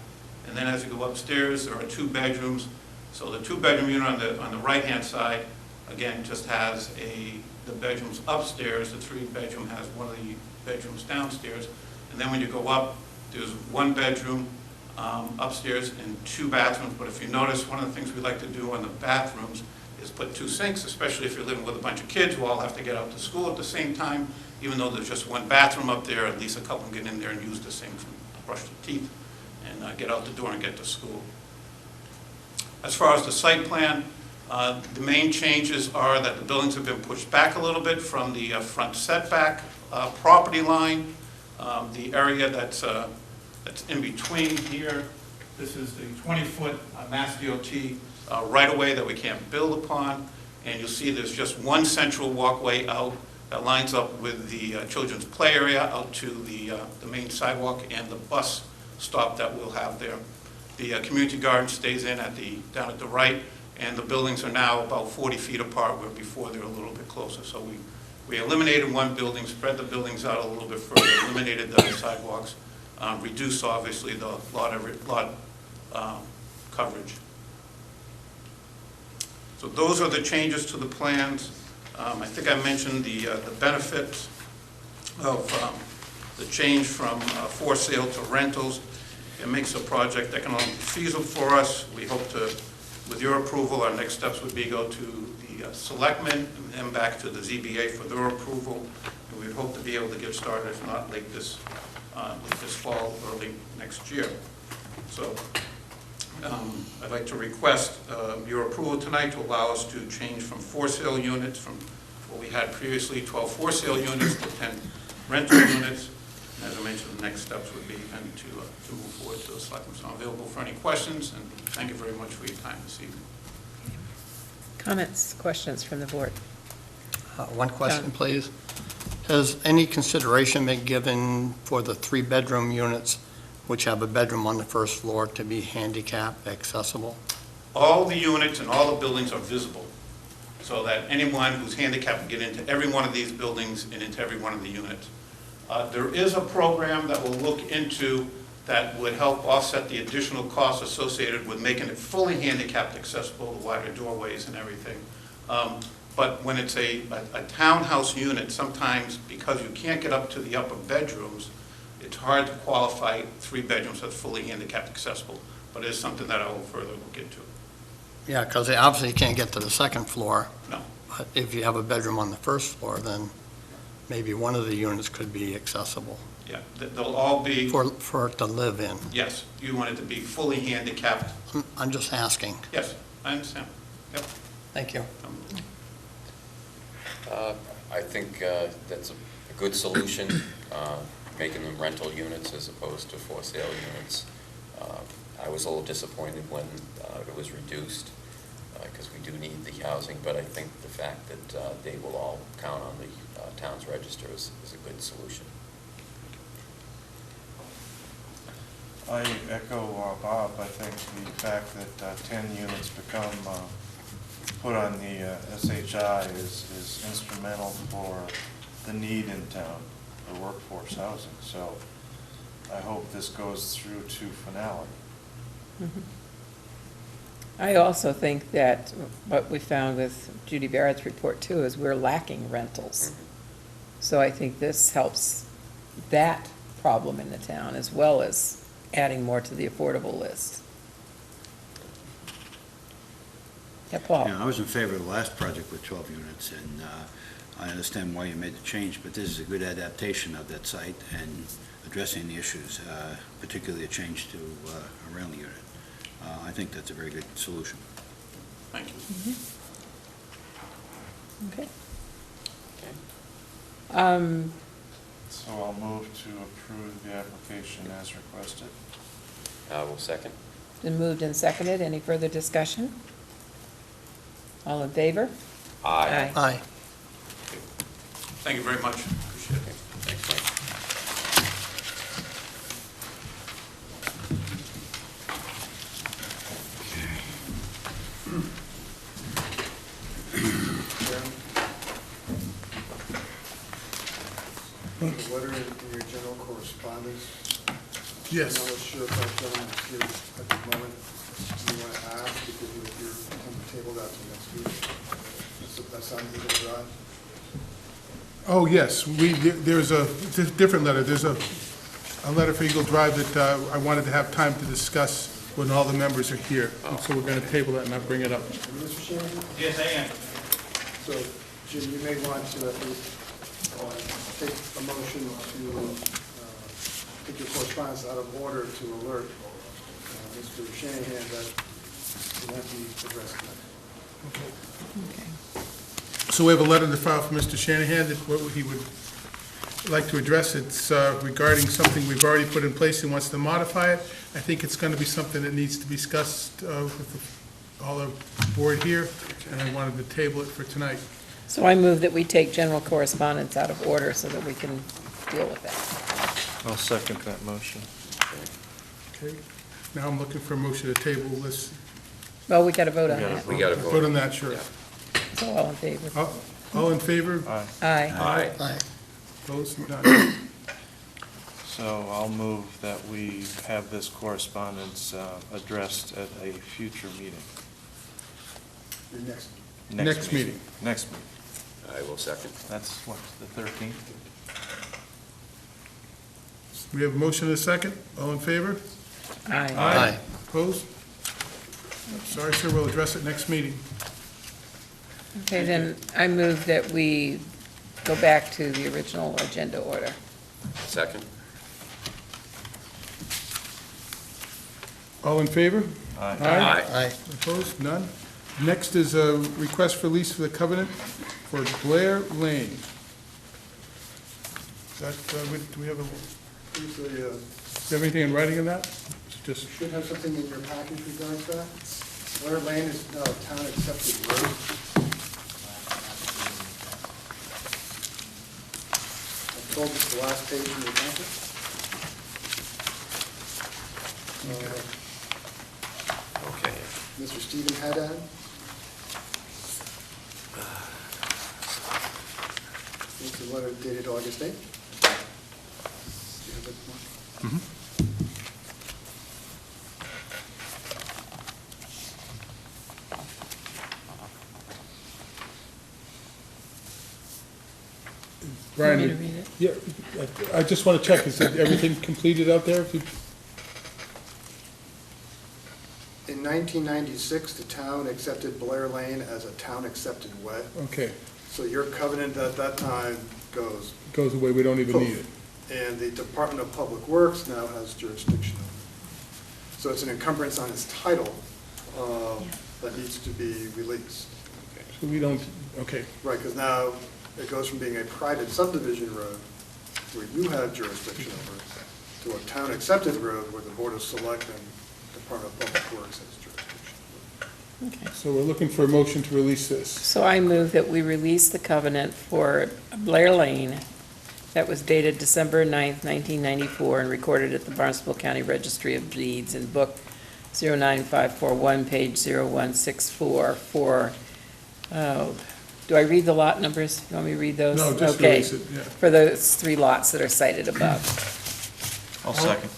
Speaker 14: And then as you go upstairs, there are 2 bedrooms. So the 2-bedroom unit on the right-hand side, again, just has the bedrooms upstairs. The 3-bedroom has one of the bedrooms downstairs. And then when you go up, there's 1 bedroom upstairs and 2 bathrooms. But if you notice, one of the things we like to do on the bathrooms is put 2 sinks, especially if you're living with a bunch of kids who all have to get out to school at the same time. Even though there's just 1 bathroom up there, at least a couple get in there and use the sinks and brush their teeth and get out the door and get to school. As far as the site plan, the main changes are that the buildings have been pushed back a little bit from the front setback property line. The area that's in between here, this is the 20-foot Mass DOT right-of-way that we can't build upon, and you'll see there's just 1 central walkway out that lines up with the children's play area out to the main sidewalk and the bus stop that we'll have there. The community garden stays in down at the right, and the buildings are now about 40 feet apart, where before they're a little bit closer. So we eliminated 1 building, spread the buildings out a little bit further, eliminated the sidewalks, reduced obviously the lot coverage. So those are the changes to the plans. I think I mentioned the benefits of the change from for sale to rentals. It makes the project economically feasible for us. We hope to, with your approval, our next steps would be go to the selectmen and then back to the ZBA for their approval. And we hope to be able to get started, if not late this fall, early next year. So I'd like to request your approval tonight to allow us to change from for sale units, from what we had previously, 12 for sale units to 10 rental units. And as I mentioned, the next steps would be to move forward to the selectmen. So I'm available for any questions, and thank you very much for your time this evening.
Speaker 3: Comments, questions from the board?
Speaker 6: One question,
Speaker 3: John.
Speaker 6: please. Has any consideration been given for the 3-bedroom units, which have a bedroom on the first floor, to be handicap accessible?
Speaker 14: All the units and all the buildings are visible, so that anyone who's handicapped can get into every one of these buildings and into every one of the units. There is a program that we'll look into that would help offset the additional costs associated with making it fully handicapped accessible, the wider doorways and everything. But when it's a townhouse unit, sometimes because you can't get up to the upper bedrooms, It's hard to qualify 3 bedrooms as fully handicapped accessible, but it is something that I will further look into.
Speaker 6: Yeah, because they obviously can't get to the second floor.
Speaker 14: No.
Speaker 6: But if you have a bedroom on the first floor, then maybe one of the units could be accessible
Speaker 14: Yeah, they'll all be,
Speaker 6: for it to live in.
Speaker 14: yes, you want it to be fully handicapped.
Speaker 6: I'm just asking.
Speaker 14: Yes, I understand. Yep.
Speaker 6: Thank you.
Speaker 4: I think that's a good solution, making them rental units as opposed to for sale units. I was a little disappointed when it was reduced, because we do need the housing, but I think the fact that they will all count on the town's register is a good solution.
Speaker 8: I echo Bob. I think the fact that 10 units become put on the SHI is instrumental for the need in town for workforce housing. So I hope this goes through to finality.
Speaker 3: I also think that what we found with Judy Barrett's report too is we're lacking rentals. So I think this helps that problem in the town as well as adding more to the affordable list. Yeah, Paul?
Speaker 2: Yeah, I was in favor of the last project with 12 units, and I understand why you made the change, but this is a good adaptation of that site and addressing the issues, particularly a change to a rental unit. I think that's a very good solution.
Speaker 14: Thank you.
Speaker 3: Okay.
Speaker 8: So I'll move to approve the application as requested.
Speaker 4: I will second.
Speaker 3: Been moved and seconded. Any further discussion? All in favor?
Speaker 4: Aye.
Speaker 6: Aye.
Speaker 14: Thank you very much. Appreciate it.
Speaker 4: Thanks, Mike.
Speaker 10: The letter in your general correspondence.
Speaker 1: Yes.
Speaker 10: I'm not sure if that gentleman is here at the moment. You want to ask because you're on the table that to next week. That's on Eagle Drive.
Speaker 1: Oh, yes, there's a different letter. There's a letter for Eagle Drive that I wanted to have time to discuss when all the members are here. And so we're going to table that and I'll bring it up.
Speaker 10: Mr. Shanahan?
Speaker 14: Yes, I am.
Speaker 10: So, Jim, you may want to at least take a motion to take your correspondence out of order to alert Mr. Shanahan that it won't be addressed tonight.
Speaker 3: Okay.
Speaker 1: So we have a letter in the file from Mr. Shanahan that what he would like to address. It's regarding something we've already put in place. He wants to modify it. I think it's going to be something that needs to be discussed with all the board here, and I wanted to table it for tonight.
Speaker 3: So I move that we take general correspondence out of order so that we can deal with that.
Speaker 8: I'll second that motion.
Speaker 1: Okay. Now I'm looking for a motion to table this.
Speaker 3: Well, we got to vote on that.
Speaker 4: We got to
Speaker 1: Vote
Speaker 4: vote.
Speaker 1: on that, sure.
Speaker 3: So all in favor?
Speaker 1: All in favor?
Speaker 8: Aye.
Speaker 3: Aye.
Speaker 4: Aye.
Speaker 6: Aye.
Speaker 1: Opposed? None.
Speaker 8: So I'll move that we have this correspondence addressed at a future meeting.
Speaker 10: Your next.
Speaker 1: Next meeting.
Speaker 8: Next meeting.
Speaker 4: I will second.
Speaker 8: That's what, the 13th?
Speaker 1: We have a motion and a second. All in favor?
Speaker 3: Aye.
Speaker 6: Aye.
Speaker 1: Opposed? Sorry, sir, we'll address it next meeting.
Speaker 3: Okay, then I move that we go back to the original agenda order.
Speaker 4: Second?
Speaker 1: All in favor?
Speaker 8: Aye.
Speaker 4: Aye.
Speaker 6: Aye.
Speaker 1: Opposed? None. Next is a request for lease for the covenant for Blair Lane. Is that, do we have anything in writing on that? It's
Speaker 10: You
Speaker 1: just,
Speaker 10: should have something in your package regarding that. Blair Lane is now a town-accepted road. I'm told it's the last page in your packet.
Speaker 4: Okay.
Speaker 10: Mr. Stephen Haddad. It's a letter dated August 8th. Do you have it, Mark?
Speaker 1: Brian,
Speaker 3: Want me to read it?
Speaker 1: Yeah, I just want to check, is everything completed out there?
Speaker 10: In 1996, the town accepted Blair Lane as a town-accepted way.
Speaker 1: Okay,
Speaker 10: So your covenant at that time goes,
Speaker 1: goes away, we don't even need it.
Speaker 10: and the Department of Public Works now has jurisdiction over it. So it's an encumbrance on his title that needs to be released.
Speaker 1: So we don't, okay,
Speaker 10: Right, because now it goes from being a private subdivision road where you have jurisdiction over it to a town-accepted road where the Board of Selectmen, Department of Public Works has jurisdiction.
Speaker 1: so we're looking for a motion to release this.
Speaker 3: So I move that we release the covenant for Blair Lane that was dated December 9th, 1994, and recorded at the Barnstable County Registry of Deeds in Book 09541, page 0164 for, do I read the lot numbers? You want me to read those?
Speaker 1: No, just
Speaker 3: Okay.
Speaker 1: release it, yeah.
Speaker 3: For those 3 lots that are cited above.
Speaker 13: I'll second.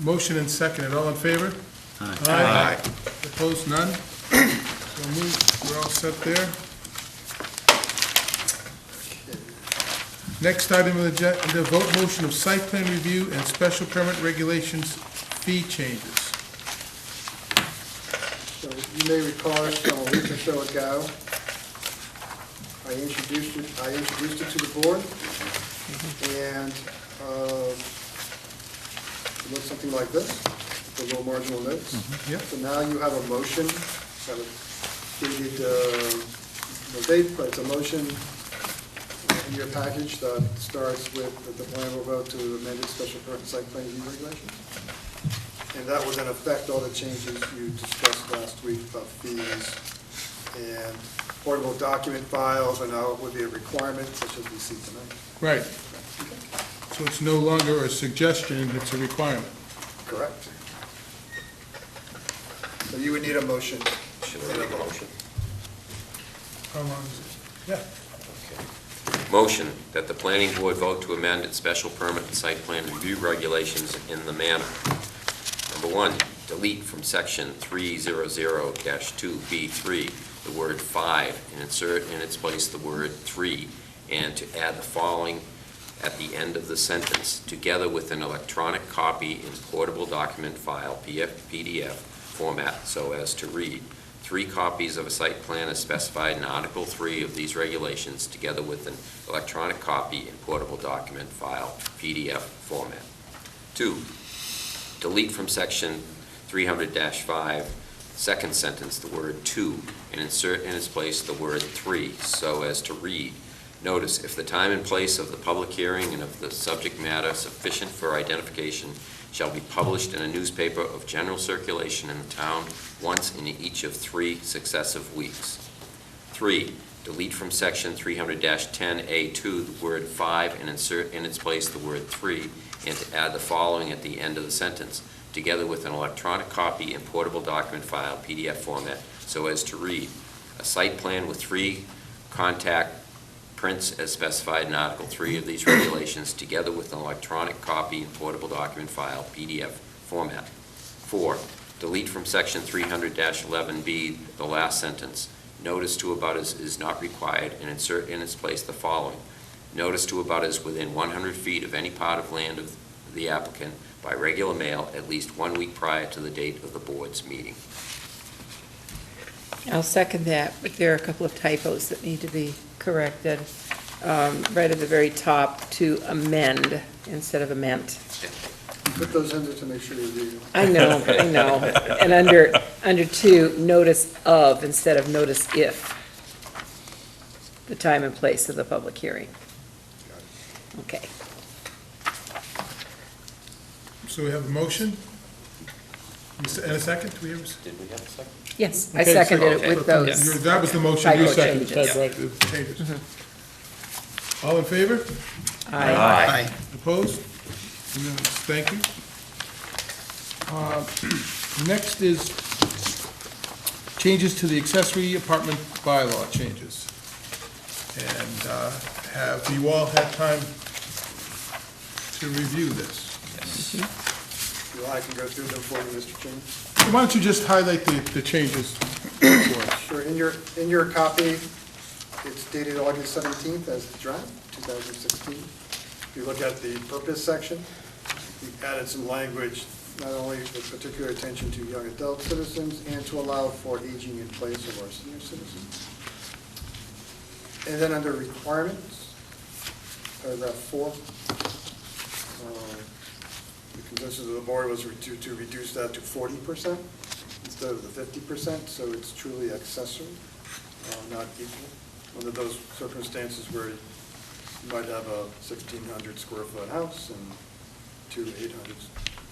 Speaker 1: Motion and second, and all in favor?
Speaker 2: Aye.
Speaker 1: Opposed, none? So moved, we're all set there. Next item on the agenda, vote motion of site plan review and special permit regulations fee changes.
Speaker 10: So you may recall from a week or so ago, I introduced it to the board, and it looks something like this, with the little marginal notes.
Speaker 1: Yep.
Speaker 10: So now you have a motion that was dated, no date, but it's a motion in your package that starts with the plan will vote to amend its special permit site plan review regulations. And that was in effect all the changes you discussed last week about fees and portable document files, and now it would be a requirement such as we see tonight.
Speaker 1: Right. So it's no longer a suggestion, it's a requirement.
Speaker 10: Correct. So you would need a motion.
Speaker 15: Should we make a motion?
Speaker 1: How long is it? Yeah.
Speaker 15: Motion that the planning board vote to amend its special permit and site plan review regulations in the manner. Number 1, delete from section 300-2B3 the word 5 and insert in its place the word 3, and to add the following at the end of the sentence, together with an electronic copy in portable document file, PDF format, so as to read. 3 copies of a site plan as specified in Article 3 of these regulations, together with an electronic copy in portable document file, PDF format. 2, delete from section 300-5, second sentence, the word 2, and insert in its place the word 3, so as to read. Notice, if the time and place of the public hearing and of the subject matter sufficient for identification shall be published in a newspaper of general circulation in the town once in each of 3 successive weeks. 3, delete from section 300-10A2 the word 5 and insert in its place the word 3, and to add the following at the end of the sentence, together with an electronic copy in portable document file, PDF format, so as to read. A site plan with 3 contact prints as specified in Article 3 of these regulations, together with an electronic copy in portable document file, PDF format. 4, delete from section 300-11B the last sentence. Notice to abutters is not required, and insert in its place the following. Notice to abutters within 100 feet of any part of land of the applicant by regular mail at least 1 week prior to the date of the board's meeting.
Speaker 3: I'll second that, but there are a couple of typos that need to be corrected. Right at the very top, to amend instead of amend.
Speaker 10: Put those in there to make sure you read them.
Speaker 3: I know. And under 2, notice of instead of notice if. The time and place of the public hearing. Okay.
Speaker 1: So we have a motion? And a second? Do we have a
Speaker 15: Did we have a second?
Speaker 3: Yes, I
Speaker 1: Okay,
Speaker 3: seconded
Speaker 1: so-
Speaker 3: it with those.
Speaker 1: That was the motion, you
Speaker 3: typo
Speaker 1: seconded,
Speaker 3: changes.
Speaker 1: right, the changes. All in favor?
Speaker 3: Aye.
Speaker 1: Opposed? Unanimous. Thank you. Next is changes to the accessory apartment bylaw changes. And have you all had time to review this?
Speaker 10: You want, I can go through them for you, Mr. Chairman.
Speaker 1: Why don't you just highlight the changes for us?
Speaker 10: Sure, in your copy, it's dated August 17th as the draft, 2016. If you look at the purpose section, we added some language, not only with particular attention to young adult citizens and to allow for aging in place of our senior citizens. And then under requirements, paragraph 4, the consensus of the board was to reduce that to 40% instead of the 50%, so it's truly accessory, not equal. Under those circumstances where you might have a 1,600 square foot house and 2 800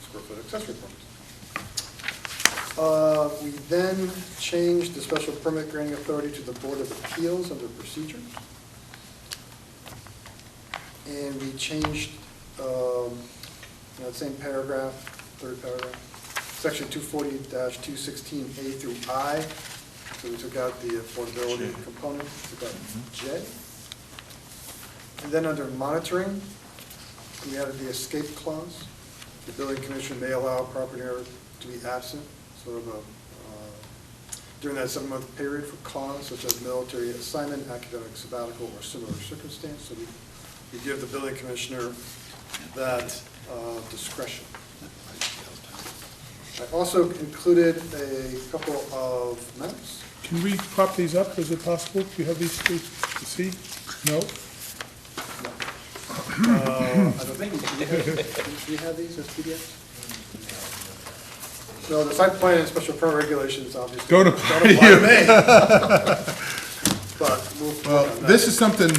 Speaker 10: square foot accessory apartments. We then changed the special permit granting authority to the Board of Appeals under procedure. And we changed, in that same paragraph, third paragraph, section 240-216A through I. So we took out the affordability component, took out J. And then under monitoring, we added the escape clause. The building commissioner may allow a property owner to be absent, sort of during that 7-month period for cause such as military assignment, academic sabbatical, or similar circumstance. So we give the building commissioner that discretion. I also included a couple of maps.
Speaker 1: Can we pop these up? Is it possible? Do you have these to see? No?
Speaker 10: I don't think do you have these as PDFs? No, the site plan and special permit regulations obviously
Speaker 1: Don't apply to you.
Speaker 10: me. But we'll work
Speaker 1: Well,
Speaker 10: on that.
Speaker 1: this is something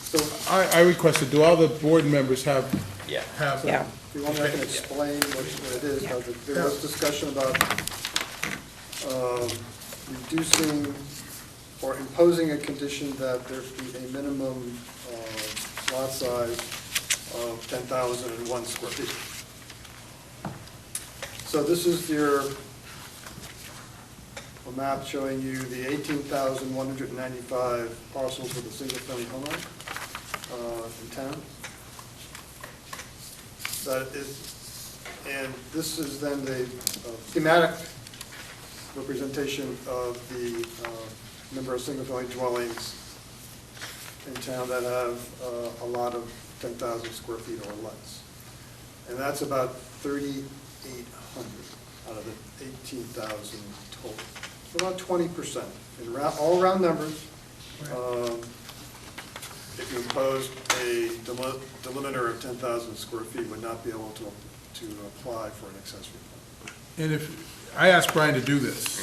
Speaker 10: So
Speaker 1: I requested. Do all the board members have?
Speaker 15: Yeah.
Speaker 1: Have?
Speaker 3: Yeah.
Speaker 10: if you want, I can explain what it is. But there was discussion about reducing or imposing a condition that there be a minimum lot size of 10,001 square feet. So this is your a map showing you the 18,195 parcels with a single-family home in town. That is, and this is then the thematic representation of the number of single-family dwellings in town that have a lot of 10,000 square feet or less. And that's about 3,800 out of the 18,000 total. So about 20%. In all round numbers, if you imposed a delimiter of 10,000 square feet, would not be able to apply for an accessory apartment.
Speaker 1: And if, I asked Brian to do this,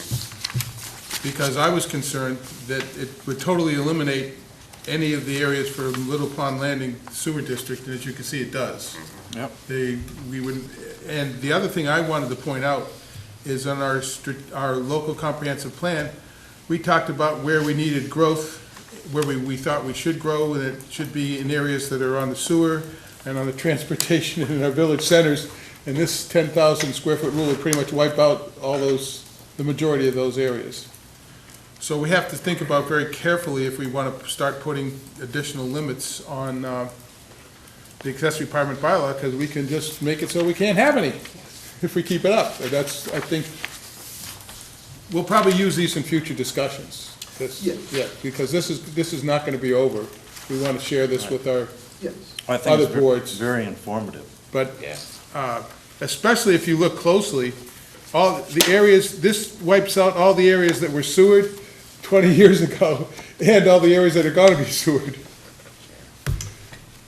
Speaker 1: because I was concerned that it would totally eliminate any of the areas for Little Pond Landing Sewer District, and as you can see, it does.
Speaker 8: Yep.
Speaker 1: We wouldn't, and the other thing I wanted to point out is on our local comprehensive plan, we talked about where we needed growth, where we thought we should grow, and it should be in areas that are on the sewer and on the transportation and in our village centers. And this 10,000 square foot rule would pretty much wipe out all those, the majority of those areas. So we have to think about very carefully if we want to start putting additional limits on the accessory apartment bylaw, because we can just make it so we can't have any if we keep it up. And that's, I think, we'll probably use these in future discussions. Yeah, because this is not going to be over. We want to share this with our other boards.
Speaker 8: Very informative.
Speaker 1: But especially if you look closely, all the areas, this wipes out all the areas that were sewered 20 years ago and all the areas that are going to be sewered.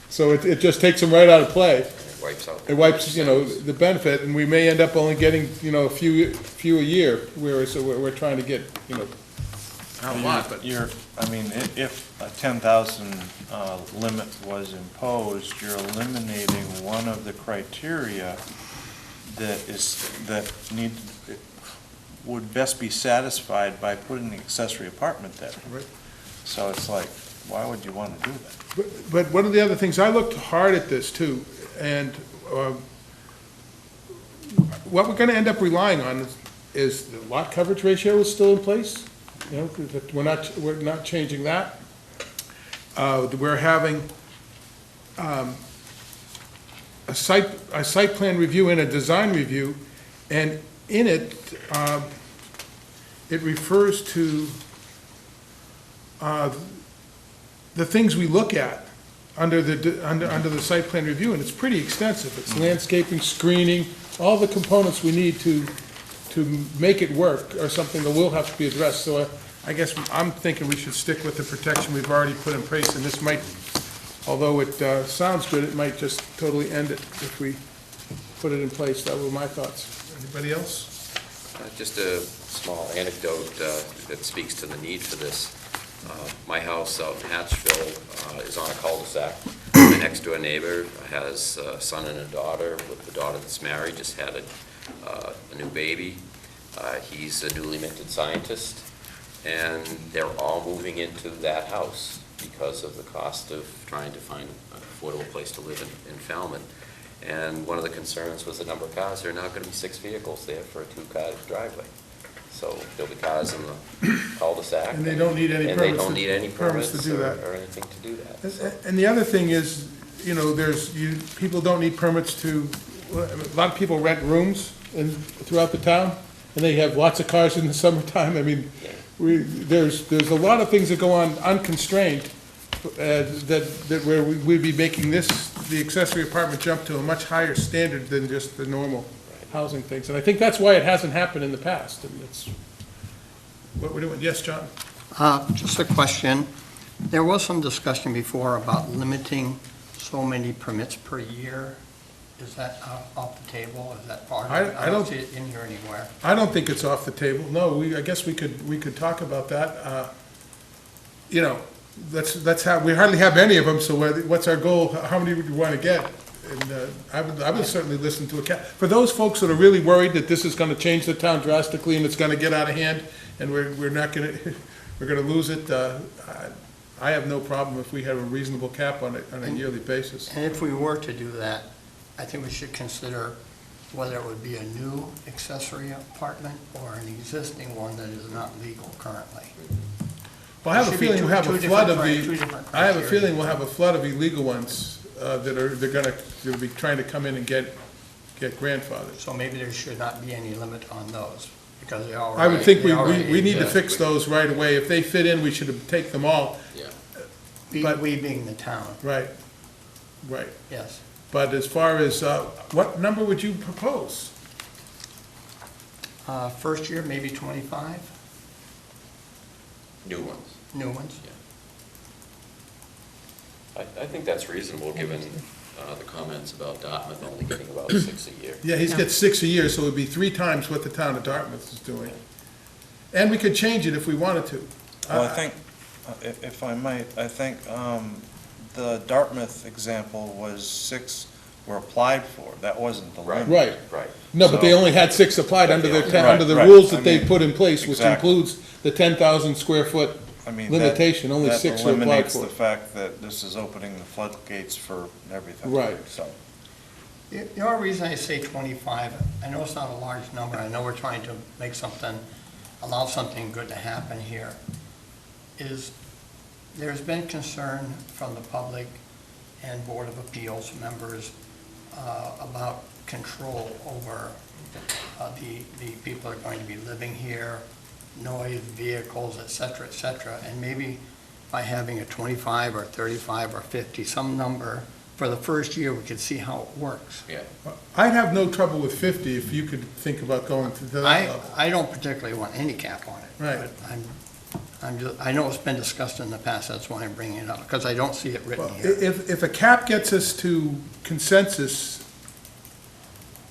Speaker 1: So it just takes them right out of play.
Speaker 15: It wipes out.
Speaker 1: It wipes, the benefit, and we may end up only getting, a few a year, whereas we're trying to get, not a lot, but.
Speaker 8: If a 10,000 limit was imposed, you're eliminating one of the criteria that would best be satisfied by putting the accessory apartment there.
Speaker 1: Right.
Speaker 8: So it's like, why would you want to do that?
Speaker 1: But one of the other things, I looked hard at this too, and what we're going to end up relying on is the lot coverage ratio is still in place. We're not changing that. We're having a site plan review and a design review, and in it, it refers to the things we look at under the site plan review, and it's pretty extensive. It's landscaping, screening, all the components we need to make it work are something that will have to be addressed. So I guess I'm thinking we should stick with the protection we've already put in place, and this might, although it sounds good, it might just totally end it if we put it in place. That were my thoughts. Anybody else?
Speaker 15: Just a small anecdote that speaks to the need for this. My house out in Hatchville is on a cul-de-sac. My next-door neighbor has a son and a daughter, with the daughter that's married, just had a new baby. He's a newly minted scientist, and they're all moving into that house because of the cost of trying to find an affordable place to live in Falmouth. And one of the concerns was the number of cars. There are now going to be 6 vehicles there for a 2-car driveway. So there'll be cars in the cul-de-sac.
Speaker 1: And they don't need any
Speaker 15: And
Speaker 1: permits.
Speaker 15: they don't need any permits
Speaker 1: to do that.
Speaker 15: or anything to do that. So-
Speaker 1: And the other thing is, you know, people don't need permits to, a lot of people rent rooms throughout the town, and they have lots of cars in the summertime. I mean, there's a lot of things that go on unconstrained, that where we'd be making the accessory apartment jump to a much higher standard than just the normal housing things. And I think that's why it hasn't happened in the past, and it's what we're doing. Yes, John?
Speaker 6: Just a question. There was some discussion before about limiting so many permits per year. Is that off the table? Is that part of it? I don't see it in here anywhere.
Speaker 1: I don't think it's off the table. No, I guess we could talk about that. You know, that's how, we hardly have any of them, so what's our goal? How many would you want to get? And I would certainly listen to a cap. For those folks that are really worried that this is going to change the town drastically and it's going to get out of hand and we're not going to, we're going to lose it, I have no problem if we have a reasonable cap on it on a yearly basis.
Speaker 6: And if we were to do that, I think we should consider whether it would be a new accessory apartment or an existing one that is not legal currently.
Speaker 1: Well, I have a feeling we'll have a flood of I have a
Speaker 6: criteria.
Speaker 1: feeling we'll have a flood of illegal ones they'll be trying to come in and get grandfathered.
Speaker 6: So maybe there should not be any limit on those, because they already.
Speaker 1: I would think
Speaker 6: they already
Speaker 1: we need to
Speaker 6: exist.
Speaker 1: fix those right away. If they fit in, we should take them all.
Speaker 6: But we being the town,
Speaker 1: Right.
Speaker 6: yes.
Speaker 1: But as far as, what number would you propose?
Speaker 6: First year, maybe 25
Speaker 4: New ones.
Speaker 6: new ones.
Speaker 4: I think that's reasonable, given the comments about Dartmouth only getting about 6 a year.
Speaker 1: Yeah, he's got 6 a year, so it'd be 3 times what the town of Dartmouth is doing. And we could change it if we wanted to.
Speaker 8: Well, I think, if I might, I think the Dartmouth example was 6 were applied for. That wasn't the limit.
Speaker 1: Right. No, but they only had 6 applied under the
Speaker 8: Right.
Speaker 1: rules that
Speaker 8: I
Speaker 1: they
Speaker 8: mean,
Speaker 1: put in place, which
Speaker 8: exactly.
Speaker 1: includes the 10,000 square foot
Speaker 8: I mean,
Speaker 1: limitation. Only 6 were applied
Speaker 8: That eliminates
Speaker 1: for.
Speaker 8: the fact that this is opening the floodgates for everything.
Speaker 1: Right.
Speaker 8: So,
Speaker 6: The only reason I say 25, I know it's not a large number, I know we're trying to make something, allow something good to happen here, is there's been concern from the public and Board of Appeals members about control over the people that are going to be living here, noise, vehicles, et cetera, and maybe by having a 25 or 35 or 50, some number, for the first year, we could see how it works.
Speaker 4: Yeah.
Speaker 1: I'd have no trouble with 50 if you could think about going to that level.
Speaker 6: I don't particularly want any cap on it.
Speaker 1: Right.
Speaker 6: But I know it's been discussed in the past, that's why I'm bringing it up, because I don't see it written
Speaker 1: Well,
Speaker 6: here.
Speaker 1: if a cap gets us to consensus,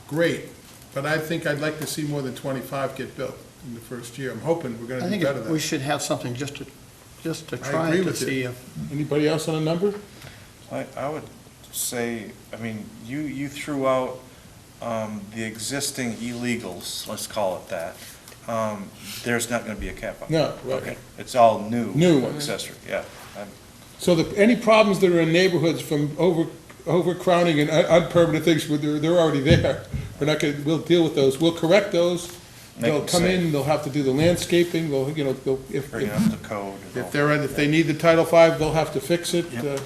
Speaker 1: great, but I think I'd like to see more than 25 get built in the first year. I'm hoping we're
Speaker 6: I
Speaker 1: gonna do
Speaker 6: think
Speaker 1: better than
Speaker 6: we
Speaker 1: that.
Speaker 6: should have something just to
Speaker 1: I
Speaker 6: try
Speaker 1: agree
Speaker 6: to
Speaker 1: with
Speaker 6: see
Speaker 1: you.
Speaker 6: if,
Speaker 1: Anybody else on a number?
Speaker 8: I would say, I mean, you threw out the existing illegals, let's call it that. There's not gonna be a cap on it.
Speaker 1: No, right.
Speaker 8: Okay. It's all new.
Speaker 1: New ones.
Speaker 8: Accessory, yeah.
Speaker 1: So any problems that are in neighborhoods from overcrowding and unpermitted things, they're already there. We'll deal with those. We'll correct those.
Speaker 8: Make
Speaker 1: They'll
Speaker 8: them
Speaker 1: come in,
Speaker 8: safe.
Speaker 1: they'll have to do the landscaping, if
Speaker 8: Bring it up to code. and all.
Speaker 1: if they need the Title V, they'll have to fix it.
Speaker 8: Yep.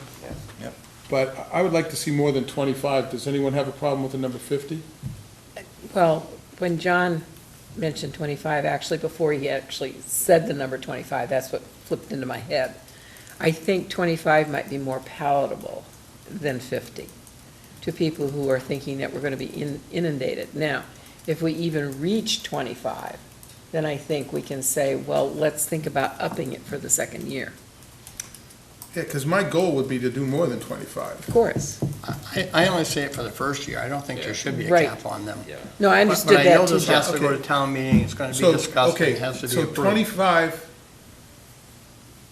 Speaker 8: Yep.
Speaker 1: But I would like to see more than 25. Does anyone have a problem with the number 50?
Speaker 3: Well, when John mentioned 25, actually, before he actually said the number 25, that's what flipped into my head. I think 25 might be more palatable than 50 to people who are thinking that we're going to be inundated. Now, if we even reach 25, then I think we can say, well, let's think about upping it for the second year.
Speaker 1: Yeah, because my goal would be to do more than 25.
Speaker 3: Of course.
Speaker 6: I only say it for the first year. I don't think there should be a
Speaker 3: Right.
Speaker 6: cap on them.
Speaker 15: Yeah.
Speaker 3: No, I
Speaker 6: But
Speaker 3: understood
Speaker 6: I
Speaker 3: that
Speaker 6: know
Speaker 3: too,
Speaker 6: this has
Speaker 3: John.
Speaker 6: to go to town meeting, it's gonna be
Speaker 1: So,
Speaker 6: discussed,
Speaker 1: okay,
Speaker 6: it has to be
Speaker 1: so
Speaker 6: approved.
Speaker 1: 25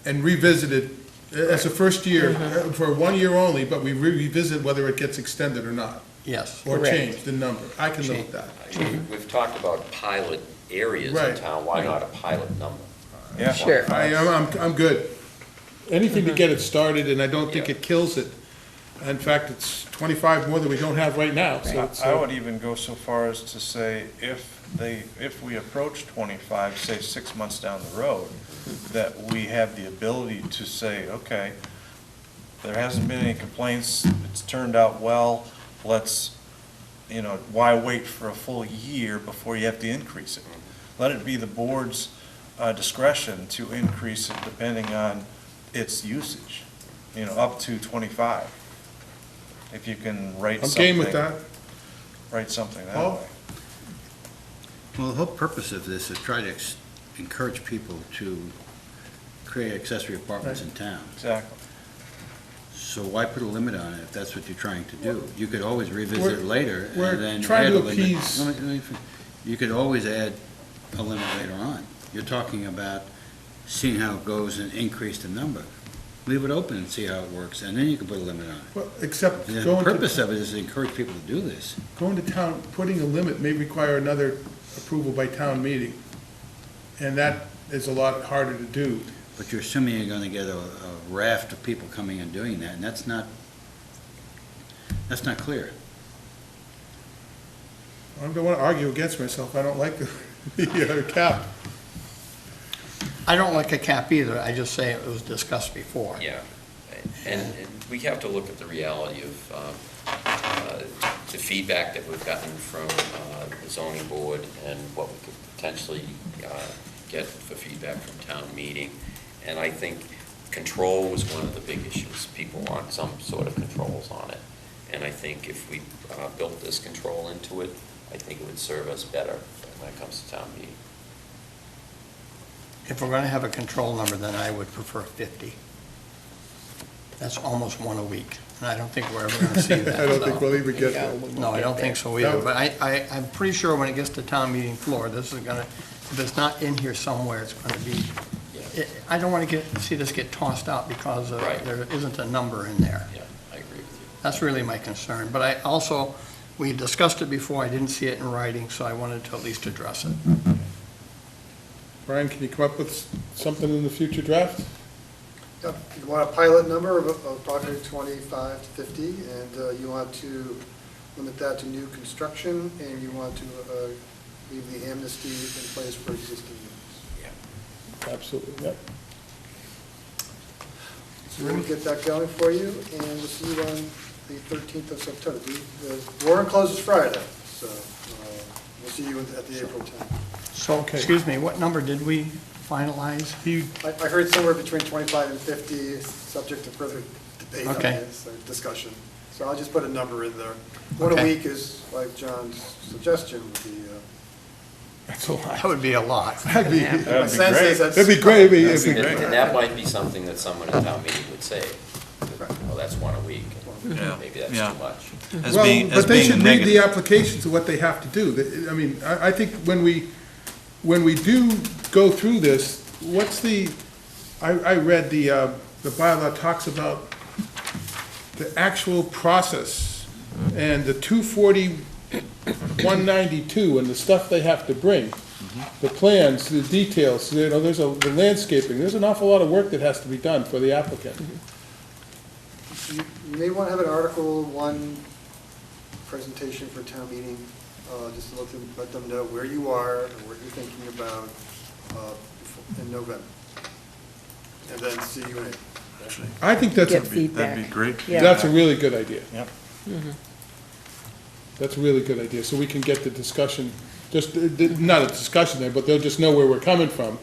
Speaker 1: and revisited as a first year, for 1 year only, but we revisit whether it gets extended or not,
Speaker 6: Yes.
Speaker 1: or
Speaker 3: Correct.
Speaker 1: changed the number. I can live with that.
Speaker 15: We've talked about pilot areas in
Speaker 1: Right.
Speaker 15: town, why not a pilot number?
Speaker 8: Yeah.
Speaker 3: Sure.
Speaker 1: I'm good. Anything to get it started, and I don't think
Speaker 15: Yeah.
Speaker 1: it kills it. In fact, it's 25 more than we don't have right now, so it's,
Speaker 8: I would even go so far as to say, if we approach 25, say 6 months down the road, that we have the ability to say, okay, there hasn't been any complaints, it's turned out well, let's, why wait for a full year before you have to increase it? Let it be the board's discretion to increase it depending on its usage, up to 25. If you can write
Speaker 1: I'm
Speaker 8: something.
Speaker 1: game with that.
Speaker 8: Write something that
Speaker 1: Paul?
Speaker 8: way.
Speaker 2: Well, the whole purpose of this is try to encourage people to create accessory apartments in town.
Speaker 8: Exactly.
Speaker 2: So why put a limit on it if that's what you're trying to do? You could always revisit it later
Speaker 1: we're
Speaker 2: and then
Speaker 1: trying
Speaker 2: add
Speaker 1: to
Speaker 2: a limit.
Speaker 1: appease-
Speaker 2: You could always add a limit later on. You're talking about seeing how it goes and increase the number. Leave it open and see how it works, and then you can put a limit on it.
Speaker 1: well, except
Speaker 2: And the
Speaker 1: going
Speaker 2: purpose
Speaker 1: to,
Speaker 2: of it is to encourage people to do this.
Speaker 1: going to town, putting a limit may require another approval by town meeting. And that is a lot harder to do.
Speaker 2: But you're assuming you're gonna get a raft of people coming and doing that, and that's not clear.
Speaker 1: I don't want to argue against myself. I don't like the cap.
Speaker 6: I don't like a cap either, I just say it was discussed before.
Speaker 15: Yeah, and we have to look at the reality of the feedback that we've gotten from the zoning board and what we could potentially get for feedback from town meeting. And I think control was one of the big issues. People want some sort of controls on it. And I think if we built this control into it, I think it would serve us better when it comes to town meeting.
Speaker 6: If we're gonna have a control number, then I would prefer 50. That's almost one a week, and I don't think we're ever gonna see that.
Speaker 1: I don't
Speaker 6: so-
Speaker 1: think we'll even get
Speaker 3: Yeah.
Speaker 1: there.
Speaker 6: No, I don't think so either, but I'm pretty sure when it gets to town meeting floor, this is gonna, if it's not in here somewhere, it's gonna be, I don't wanna see this get tossed out because
Speaker 15: Right.
Speaker 6: there isn't a number in there.
Speaker 15: Yeah, I agree with you.
Speaker 6: That's really my concern, but I also, we discussed it before, I didn't see it in writing, so I wanted to at least address it.
Speaker 1: Brian, can you come up with something in the future draft?
Speaker 10: Yep, you want a pilot number of approximately 25 to 50, and you want to limit that to new construction, and you want to leave the amnesty in place for existing units.
Speaker 1: Absolutely, yep.
Speaker 10: So we'll get that going for you, and we'll see you on the 13th of September. The warrant closes Friday, so we'll see you at the April 10th.
Speaker 6: So,
Speaker 1: Okay.
Speaker 6: excuse me, what number did we finalize?
Speaker 10: I heard somewhere between 25 and 50, subject to further debate on
Speaker 6: Okay.
Speaker 10: this, or discussion. So I'll just put a number in there. One a
Speaker 6: Okay.
Speaker 10: week is, like John's suggestion, would be,
Speaker 1: That's a lot.
Speaker 6: That would be a lot.
Speaker 1: That'd be,
Speaker 10: my sense is that's.
Speaker 1: that'd be great. It'd be
Speaker 15: And
Speaker 1: great.
Speaker 15: and that might be something that someone in town meeting would say, well, that's one a week,
Speaker 8: Yeah.
Speaker 15: maybe that's
Speaker 8: Yeah.
Speaker 15: too much.
Speaker 8: As
Speaker 1: Well,
Speaker 8: being, as
Speaker 1: but they
Speaker 8: being a
Speaker 1: should read the
Speaker 8: negative.
Speaker 1: applications of what they have to do. I mean, I think when we do go through this, what's I read the bylaw talks about the actual process and the 240, 192 and the stuff they have to bring, the plans, the details, there's the landscaping, there's an awful lot of work that has to be done for the applicant.
Speaker 10: You may want to have an Article 1 presentation for town meeting, just to let them know where you are and what you're thinking about in November. And then see you in April.
Speaker 1: I think that's
Speaker 3: Get
Speaker 1: a,
Speaker 3: feedback.
Speaker 8: That'd be great.
Speaker 3: Yeah.
Speaker 1: that's a really good idea.
Speaker 8: Yep.
Speaker 1: That's a really good idea, so we can get the discussion, just, not a discussion there, but they'll just know where we're coming from,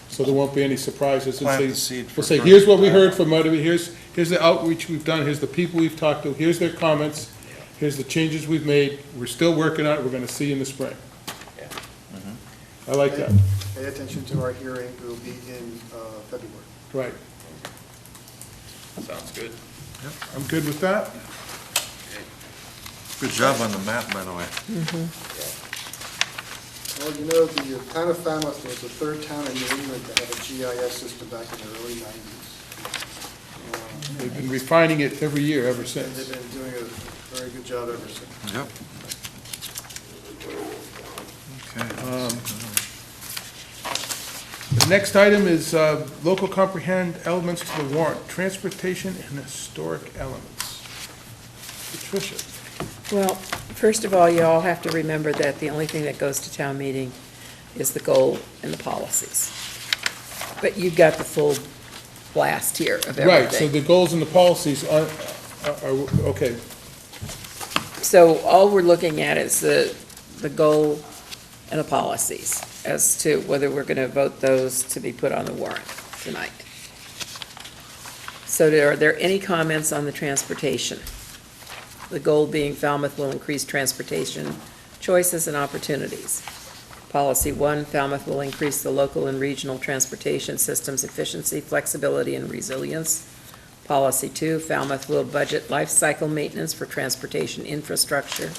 Speaker 1: so there won't be any surprises. And
Speaker 8: Plant
Speaker 1: say-
Speaker 8: the seed for
Speaker 1: We'll say,
Speaker 8: further
Speaker 1: here's what we heard
Speaker 8: dialogue.
Speaker 1: from, here's here's the outreach we've done, here's the people we've talked to, here's their comments, here's the changes we've made, we're still working on it, we're gonna see you in the spring.
Speaker 4: Yeah.
Speaker 1: I like that,
Speaker 10: Pay attention to our hearing, it will be in February.
Speaker 1: right.
Speaker 4: Sounds good.
Speaker 1: I'm good with that.
Speaker 8: Good job on the map, by the way.
Speaker 10: Well, you know, the town of Falmouth was the third town in New England to have a GIS system back in the early 90s.
Speaker 1: They've been refining it every year ever
Speaker 10: And
Speaker 1: since.
Speaker 10: they've been doing a very good job ever since.
Speaker 8: Yep. Okay.
Speaker 1: The next item is local comprehend elements to the warrant, transportation and historic elements. Patricia?
Speaker 3: Well, first of all, you all have to remember that the only thing that goes to town meeting is the goal and the policies. But you've got the full blast here of everything.
Speaker 1: Right, so the goals and the policies are, okay,
Speaker 3: So all we're looking at is the goal and the policies as to whether we're going to vote those to be put on the warrant tonight. So are there any comments on the transportation? The goal being Falmouth will increase transportation choices and opportunities. Policy 1, Falmouth will increase the local and regional transportation system's efficiency, flexibility, and resilience. Policy 2, Falmouth will budget life cycle maintenance for transportation infrastructure.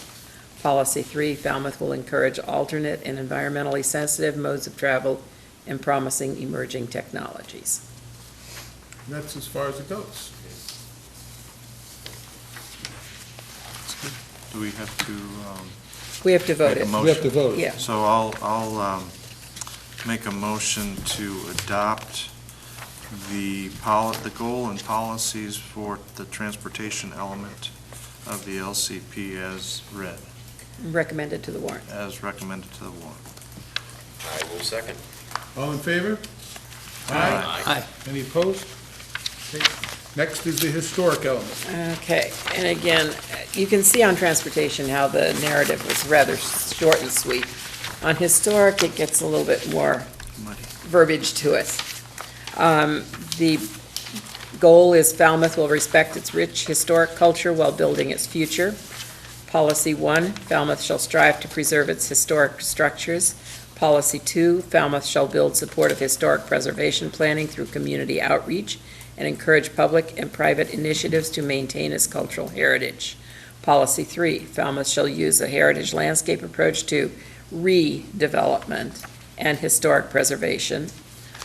Speaker 3: Policy 3, Falmouth will encourage alternate and environmentally sensitive modes of travel and promising emerging technologies.
Speaker 1: and that's as far as it goes.
Speaker 8: Do we have to,
Speaker 3: We have to vote
Speaker 8: make a
Speaker 3: it.
Speaker 8: motion?
Speaker 1: We have to vote.
Speaker 3: Yeah.
Speaker 8: So I'll make a motion to adopt the goal and policies for the transportation element of the LCP as read,
Speaker 3: Recommended to the warrant.
Speaker 8: as recommended to the warrant.
Speaker 4: I will second.
Speaker 1: All in favor?
Speaker 6: Aye.
Speaker 1: Any opposed? Okay. Next is the historic element.
Speaker 3: Okay, and again, you can see on transportation how the narrative was rather short and sweet. On historic, it gets a little bit more
Speaker 8: Muddy.
Speaker 3: verbiage to it. The goal is Falmouth will respect its rich historic culture while building its future. Policy 1, Falmouth shall strive to preserve its historic structures. Policy 2, Falmouth shall build support of historic preservation planning through community outreach and encourage public and private initiatives to maintain its cultural heritage. Policy 3, Falmouth shall use a heritage landscape approach to redevelopment and historic preservation.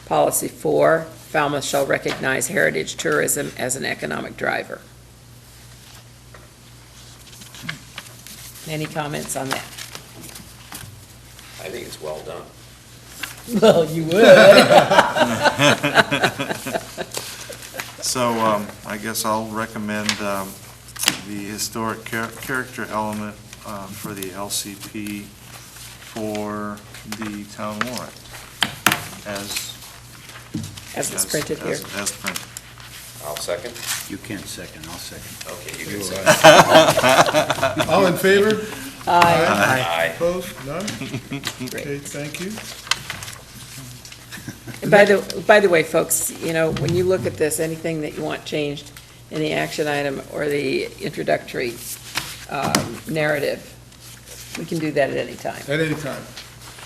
Speaker 3: Policy 4, Falmouth shall recognize heritage tourism as an economic driver. Any comments on that?
Speaker 4: I think it's well done.
Speaker 3: Well, you would.
Speaker 8: So I guess I'll recommend the historic character element for the LCP for the town warrant as
Speaker 3: As it's printed here.
Speaker 8: As printed.
Speaker 4: I'll second.
Speaker 2: You can't second, I'll second.
Speaker 4: Okay, you can second.
Speaker 1: All in favor?
Speaker 4: Aye.
Speaker 1: Opposed? None? Okay, thank you.
Speaker 3: And by the way, folks, you know, when you look at this, anything that you want changed in the action item or the introductory narrative, we can do that at any time.
Speaker 1: At any time.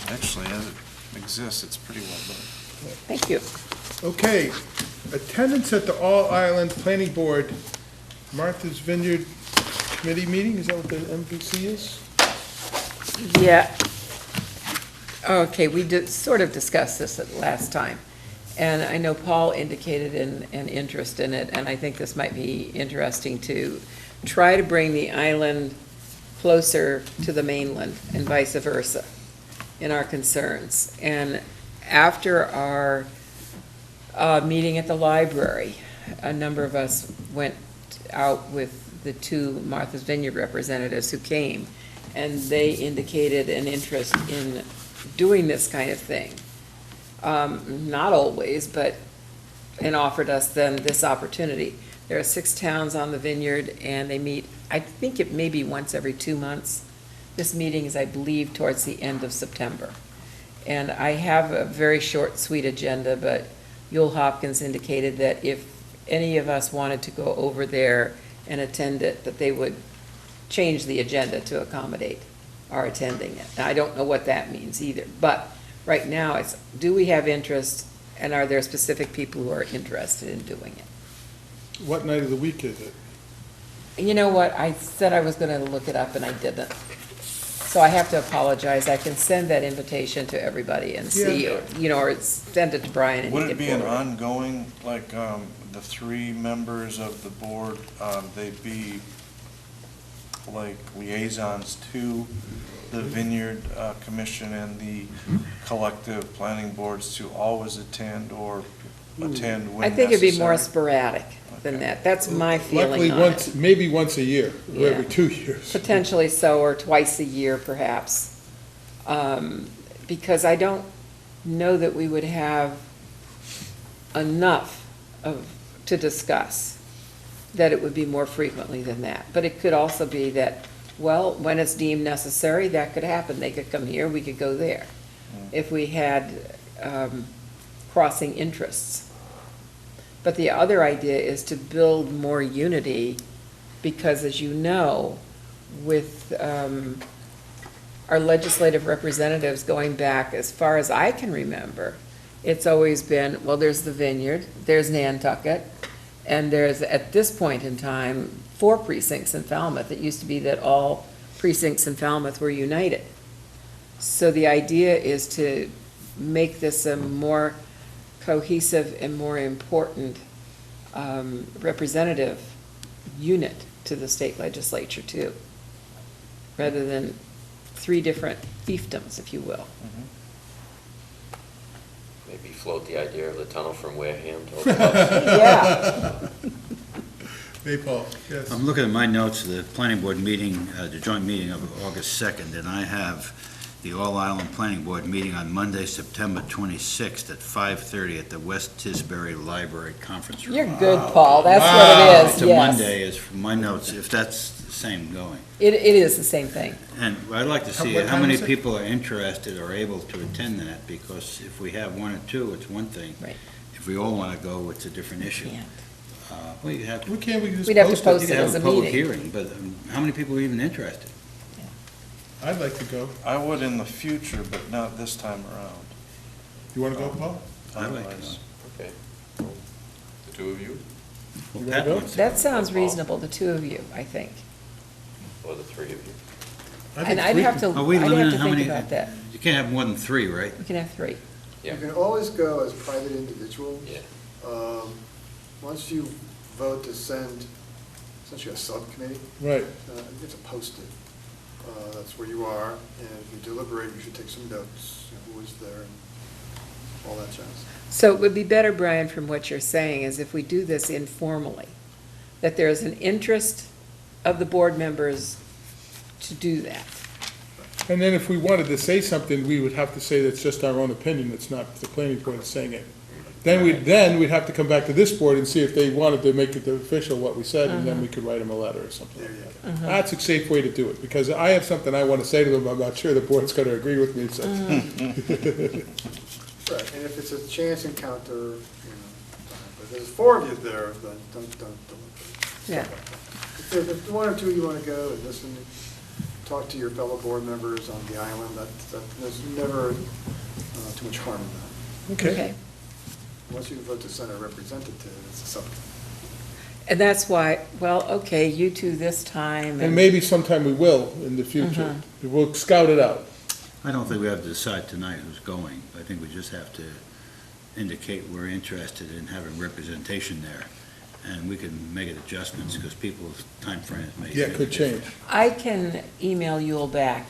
Speaker 8: Actually, as it exists, it's pretty well done.
Speaker 3: Thank you.
Speaker 1: Okay, attendance at the All Island Planning Board, Martha's Vineyard Committee meeting, is that what the MVC is?
Speaker 3: Yeah. Okay, we did sort of discussed this at last time, and I know Paul indicated an interest in it, and I think this might be interesting to try to bring the island closer to the mainland and vice versa in our concerns. And after our meeting at the library, a number of us went out with the two Martha's Vineyard representatives who came, and they indicated an interest in doing this kind of thing. Not always, but, and offered us then this opportunity. There are 6 towns on the vineyard, and they meet, I think it may be once every 2 months. This meeting is, I believe, towards the end of September. And I have a very short, sweet agenda, but Yule Hopkins indicated that if any of us wanted to go over there and attend it, that they would change the agenda to accommodate our attending it. Now, I don't know what that means either, but right now it's, do we have interest, and are there specific people who are interested in doing it?
Speaker 1: What night of the week is it?
Speaker 3: You know what, I said I was gonna look it up and I didn't. So I have to apologize. I can send that invitation to everybody and see,
Speaker 8: Yeah.
Speaker 3: you know, or send it to Brian and he
Speaker 8: Would
Speaker 3: can
Speaker 8: it be an
Speaker 3: forward it.
Speaker 8: ongoing, like, the three members of the board, they'd be like liaisons to the Vineyard Commission and the collective planning boards to always attend or attend when
Speaker 3: I think it'd be more
Speaker 8: necessary?
Speaker 3: sporadic than
Speaker 8: Okay.
Speaker 3: that. That's my
Speaker 1: Luckily,
Speaker 3: feeling on
Speaker 1: once,
Speaker 3: it.
Speaker 1: maybe once a year, or
Speaker 3: Yeah.
Speaker 1: every 2 years.
Speaker 3: Potentially so, or twice a year perhaps. Because I don't know that we would have enough to discuss, that it would be more frequently than that. But it could also be that, well, when it's deemed necessary, that could happen. They could come here, we could go there. If we had crossing interests. But the other idea is to build more unity, because as you know, with our legislative representatives going back as far as I can remember, it's always been, well, there's the Vineyard, there's Nantucket, and there's, at this point in time, 4 precincts in Falmouth. It used to be that all precincts in Falmouth were united. So the idea is to make this a more cohesive and more important representative unit to the state legislature too, rather than 3 different fiefdoms, if you will.
Speaker 15: Maybe float the idea of the tunnel from Wareham to Oak Bluff.
Speaker 3: Yeah.
Speaker 1: Hey, Paul, yes.
Speaker 2: I'm looking at my notes of the planning board meeting, the joint meeting of August 2nd, and I have the All Island Planning Board meeting on Monday, September 26th at 5:30 at the West Tisbury Library Conference Room.
Speaker 3: You're good, Paul, that's what it is,
Speaker 2: It's a
Speaker 3: yes.
Speaker 2: Monday, is from my notes, if that's the same going.
Speaker 3: It is the same thing.
Speaker 2: And I'd like to see
Speaker 1: What
Speaker 2: how
Speaker 1: time
Speaker 2: many
Speaker 1: is it?
Speaker 2: people are interested or able to attend that, because if we have 1 or 2, it's one thing.
Speaker 3: Right.
Speaker 2: If we all want to go, it's a different issue.
Speaker 3: Can't.
Speaker 2: Well, you have,
Speaker 1: We can't, we can just
Speaker 3: We'd have to
Speaker 1: post
Speaker 3: post
Speaker 2: you
Speaker 1: it.
Speaker 3: it
Speaker 2: can
Speaker 3: as
Speaker 2: have
Speaker 3: a
Speaker 2: a public
Speaker 3: meeting.
Speaker 2: hearing, but how many people are even interested?
Speaker 1: I'd like to go.
Speaker 8: I would in the future, but not this time around.
Speaker 1: You want to go, Paul?
Speaker 2: I'd like to
Speaker 8: Otherwise-
Speaker 15: Okay. The 2 of you,
Speaker 2: Well,
Speaker 1: You
Speaker 2: Pat
Speaker 1: wanna go?
Speaker 2: wants to
Speaker 3: That
Speaker 2: go.
Speaker 3: sounds
Speaker 15: Paul.
Speaker 3: reasonable, the 2 of you, I think.
Speaker 15: or the 3 of you?
Speaker 1: I think
Speaker 3: And I'd
Speaker 1: 3
Speaker 3: have to,
Speaker 1: can-
Speaker 2: Are we
Speaker 3: I'd have
Speaker 2: limited
Speaker 3: to
Speaker 2: how
Speaker 3: think
Speaker 2: many?
Speaker 3: about that.
Speaker 2: You can't have more than 3, right?
Speaker 3: We can have 3.
Speaker 15: Yeah.
Speaker 10: You can always go as private individuals.
Speaker 15: Yeah.
Speaker 10: Once you vote to send, essentially a subcommittee,
Speaker 1: Right.
Speaker 10: you have to post it. That's where you are, and if you deliberate, you should take some notes, who was there, and all that jazz.
Speaker 3: So it would be better, Brian, from what you're saying, is if we do this informally, that there is an interest of the board members to do that.
Speaker 1: And then if we wanted to say something, we would have to say that's just our own opinion, it's not the planning board that's saying it. Then we'd have to come back to this board and see if they wanted to make it official what we said, and then we could write them a letter or something
Speaker 10: There
Speaker 1: like
Speaker 10: you
Speaker 1: that.
Speaker 10: go.
Speaker 1: That's a safe way to do it, because I have something I want to say to them, I'm not sure the board's going to agree with me, so.
Speaker 10: Right, and if it's a chance encounter, you know, but if there's 4 of you there, then don't deliberate.
Speaker 3: Yeah.
Speaker 10: If 1 or 2 you want to go and listen, talk to your fellow board members on the island, there's never too much harm in that.
Speaker 3: Okay.
Speaker 10: Once you vote to send a representative, it's a subcommittee.
Speaker 3: And that's why, well, okay, you 2 this time.
Speaker 1: And maybe sometime we will in the future. We'll scout it out.
Speaker 2: I don't think we have to decide tonight who's going. I think we just have to indicate we're interested in having representation there. And we can make adjustments, because people's timeframes may.
Speaker 1: Yeah, it could change.
Speaker 3: I can email Yule back,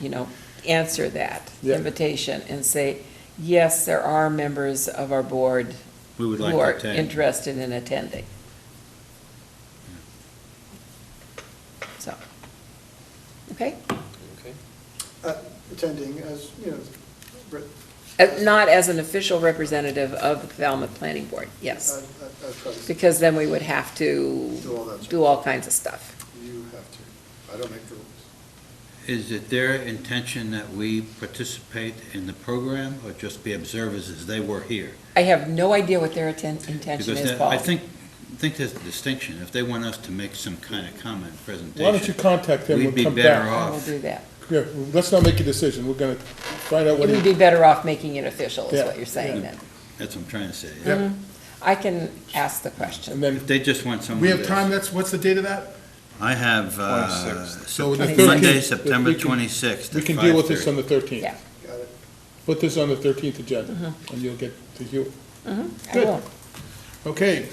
Speaker 3: answer that
Speaker 1: Yeah.
Speaker 3: invitation and say, yes, there are members of our board
Speaker 2: We would like
Speaker 3: who
Speaker 2: to
Speaker 3: are
Speaker 2: attend.
Speaker 3: interested in attending. So, okay?
Speaker 15: Okay.
Speaker 10: Attending as,
Speaker 3: Not as an official representative of the Falmouth Planning Board, yes.
Speaker 10: as president,
Speaker 3: Because then we would have to
Speaker 10: do all that.
Speaker 3: do all kinds of stuff.
Speaker 10: You have to. I don't make the rules.
Speaker 2: Is it their intention that we participate in the program, or just be observers as they were here?
Speaker 3: I have no idea what their intention
Speaker 2: Because
Speaker 3: is,
Speaker 2: that-
Speaker 3: Paul.
Speaker 2: I think think there's a distinction. If they want us to make some kind of comment presentation.
Speaker 1: Why don't you contact him, we'll
Speaker 2: we'd be
Speaker 1: come
Speaker 2: better
Speaker 1: back.
Speaker 3: I will
Speaker 2: off.
Speaker 3: do that.
Speaker 1: Yeah, let's not make a decision, we're gonna find out
Speaker 3: It
Speaker 1: what
Speaker 3: would
Speaker 1: he,
Speaker 3: be better off making it official, is
Speaker 1: Yeah.
Speaker 3: what you're saying then.
Speaker 2: That's what I'm trying to say.
Speaker 1: Yep.
Speaker 3: I can ask the
Speaker 1: and
Speaker 3: question.
Speaker 1: then,
Speaker 2: If they just want someone.
Speaker 1: we have
Speaker 2: to-
Speaker 1: time, what's the date of that?
Speaker 2: I have,
Speaker 8: 26th.
Speaker 1: So the
Speaker 3: 13th.
Speaker 2: Monday,
Speaker 1: 13th,
Speaker 2: September
Speaker 1: we can-
Speaker 2: 26th
Speaker 1: We
Speaker 2: at
Speaker 1: can deal with this
Speaker 2: 5:30.
Speaker 1: on the 13th.
Speaker 3: Yeah.
Speaker 10: Got it.
Speaker 1: Put this on the 13th agenda, and you'll get to hear it.
Speaker 3: I
Speaker 1: Good.
Speaker 3: will.
Speaker 1: Okay,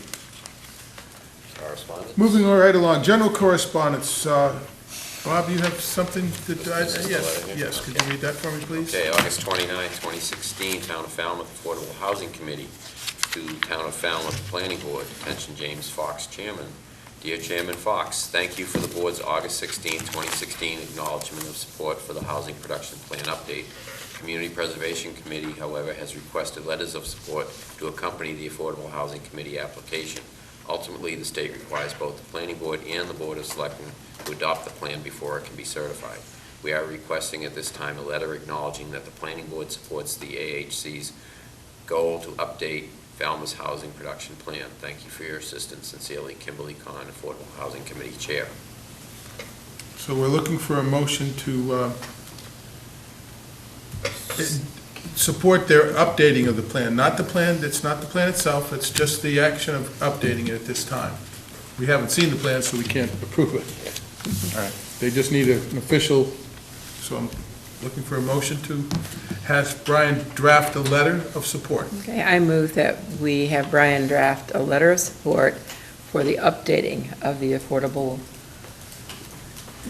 Speaker 15: Correspondence?
Speaker 1: moving right along, general correspondence. Bob, you have something that, yes, could you read that for me, please?
Speaker 15: Okay, August 29, 2016, Town of Falmouth Affordable Housing Committee to Town of Falmouth Planning Board. Attention, James Fox, Chairman. Dear Chairman Fox, thank you for the board's August 16, 2016 acknowledgement of support for the Housing Production Plan update. Community Preservation Committee, however, has requested letters of support to accompany the Affordable Housing Committee application. Ultimately, the state requires both the Planning Board and the Board of Selectmen to adopt the plan before it can be certified. We are requesting at this time a letter acknowledging that the Planning Board supports the AHC's goal to update Falmouth's housing production plan. Thank you for your assistance. Sincerely, Kimberly Kahn, Affordable Housing Committee Chair.
Speaker 1: So we're looking for a motion to support their updating of the plan, not the plan, it's not the plan itself, it's just the action of updating it at this time. We haven't seen the plan, so we can't approve it. All right, they just need an official, so I'm looking for a motion to have Brian draft a letter of support.
Speaker 3: Okay, I move that we have Brian draft a letter of support for the updating of the affordable,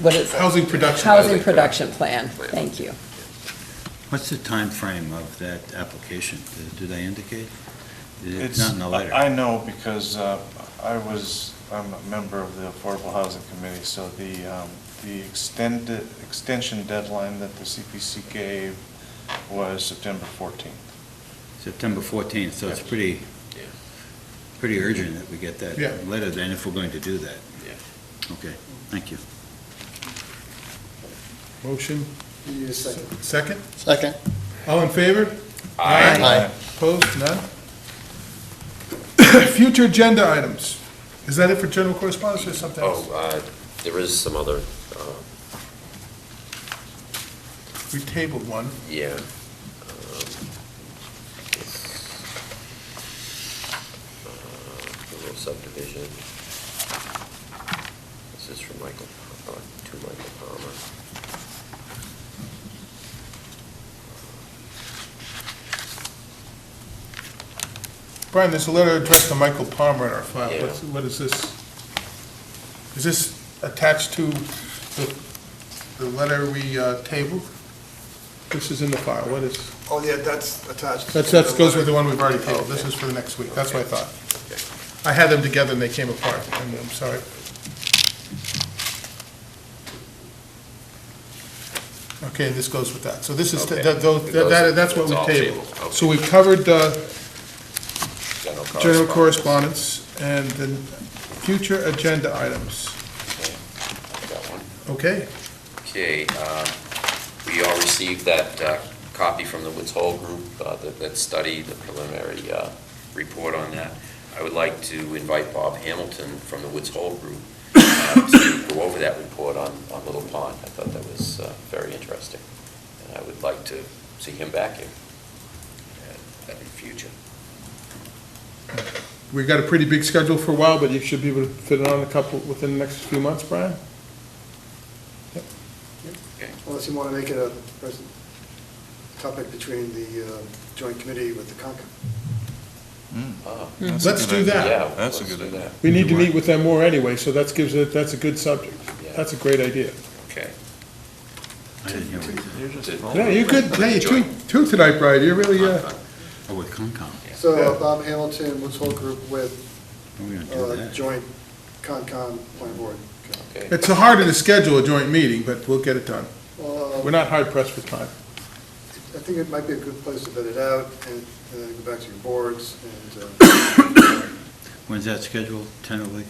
Speaker 3: what is it?
Speaker 1: Housing production.
Speaker 3: Housing production plan. Thank you.
Speaker 2: What's the time frame of that application? Do they indicate? It's
Speaker 8: It's,
Speaker 2: not in the letter.
Speaker 8: I know because I'm a member of the Affordable Housing Committee, so the extension deadline that the CPC gave was September 14th.
Speaker 2: September 14th, so it's
Speaker 8: Yes.
Speaker 2: pretty urgent that we get that
Speaker 1: Yeah.
Speaker 2: letter then if we're going to do that.
Speaker 15: Yeah.
Speaker 2: Okay, thank you.
Speaker 1: Motion,
Speaker 10: Need a second.
Speaker 1: second?
Speaker 6: Second?
Speaker 1: All in favor?
Speaker 6: Aye.
Speaker 1: Opposed, none? Future agenda items. Is that it for general correspondence or something else?
Speaker 15: There is some other,
Speaker 1: We tabled one.
Speaker 15: yeah. The little subdivision. This is from Michael, to Michael Palmer.
Speaker 1: Brian, there's a letter addressed to Michael Palmer in our file.
Speaker 15: Yeah.
Speaker 1: What is this? Is this attached to the letter we tabled? This is in the file. What is?
Speaker 10: Oh, yeah, that's attached.
Speaker 1: That goes with the one we've already tabled. This is for the next week. That's what I thought. I had them together and they came apart. I'm sorry. Okay, this goes with that. So this is,
Speaker 15: Okay.
Speaker 1: that's what we
Speaker 15: It's all
Speaker 1: tabled.
Speaker 15: tabled. Okay.
Speaker 1: So we covered
Speaker 15: General
Speaker 1: general
Speaker 15: correspondence.
Speaker 1: correspondence and then future agenda items.
Speaker 15: Okay, I got one.
Speaker 1: Okay?
Speaker 15: Okay, we all received that copy from the Woods Hole Group, that study, the preliminary report on that. I would like to invite Bob Hamilton from the Woods Hole Group to go over that report on Little Pond. I thought that was very interesting, and I would like to see him back here in the future.
Speaker 1: We've got a pretty big schedule for a while, but you should be able to fit it on a couple within the next few months, Brian?
Speaker 10: Unless you want to make it a present topic between the joint committee with the Concom.
Speaker 1: Let's do that.
Speaker 15: Yeah,
Speaker 8: That's a
Speaker 15: let's
Speaker 8: good
Speaker 15: do
Speaker 8: idea.
Speaker 15: that.
Speaker 1: We need to meet with them more anyway, so that's a good subject.
Speaker 15: Yeah.
Speaker 1: That's a great idea.
Speaker 15: Okay.
Speaker 2: I didn't hear what he said.
Speaker 1: Yeah, you could, hey, two tonight, Brian, you're really,
Speaker 2: Oh, with Concom.
Speaker 10: So
Speaker 1: Yeah.
Speaker 10: Bob Hamilton, Woods Hole Group with
Speaker 2: Are we gonna do that?
Speaker 10: joint Concom Planning Board.
Speaker 15: Okay.
Speaker 1: it's harder to schedule a joint meeting, but we'll get it done. We're not hard pressed for time.
Speaker 10: I think it might be a good place to vet it out and then go back to your boards and.
Speaker 2: When's that scheduled, tentatively?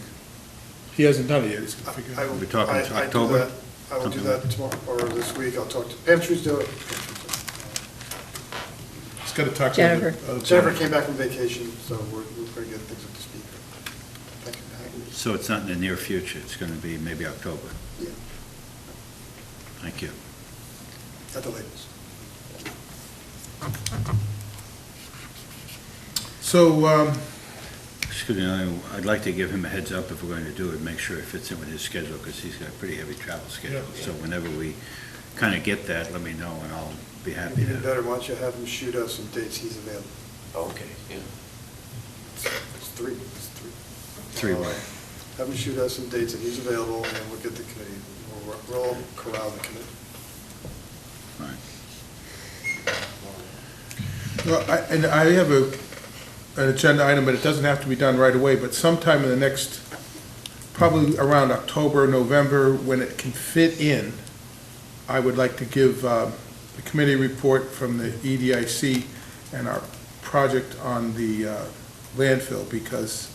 Speaker 1: He hasn't done it yet, he's gonna figure it
Speaker 10: I
Speaker 1: out.
Speaker 10: will-
Speaker 2: We're talking
Speaker 10: I do
Speaker 2: October?
Speaker 10: that. I will do
Speaker 2: Something
Speaker 10: that tomorrow, or this week. I'll talk to, Pam Truesdale.
Speaker 1: He's gotta talk to.
Speaker 3: Jennifer.
Speaker 10: Jennifer came back from vacation, so we're going to get things up to speed.
Speaker 2: So it's not in the near future, it's going to be maybe October?
Speaker 10: Yeah.
Speaker 2: Thank you.
Speaker 10: At the latest.
Speaker 1: So,
Speaker 2: Excuse me, I'd like to give him a heads up if we're going to do it, make sure it fits in with his schedule, because he's got a pretty heavy travel schedule.
Speaker 1: Yeah.
Speaker 2: So whenever we kind of get that, let me know, and I'll be happy
Speaker 10: Even
Speaker 2: to.
Speaker 10: better, why don't you have him shoot us some dates he's available?
Speaker 15: Okay, yeah.
Speaker 10: It's three.
Speaker 2: Three what?
Speaker 10: Have him shoot us some dates that he's available, and we'll get the committee, we'll corral the committee.
Speaker 1: well, and I have an agenda item, but it doesn't have to be done right away, but sometime in the next, probably around October, November, when it can fit in, I would like to give the committee report from the EDIC and our project on the landfill, because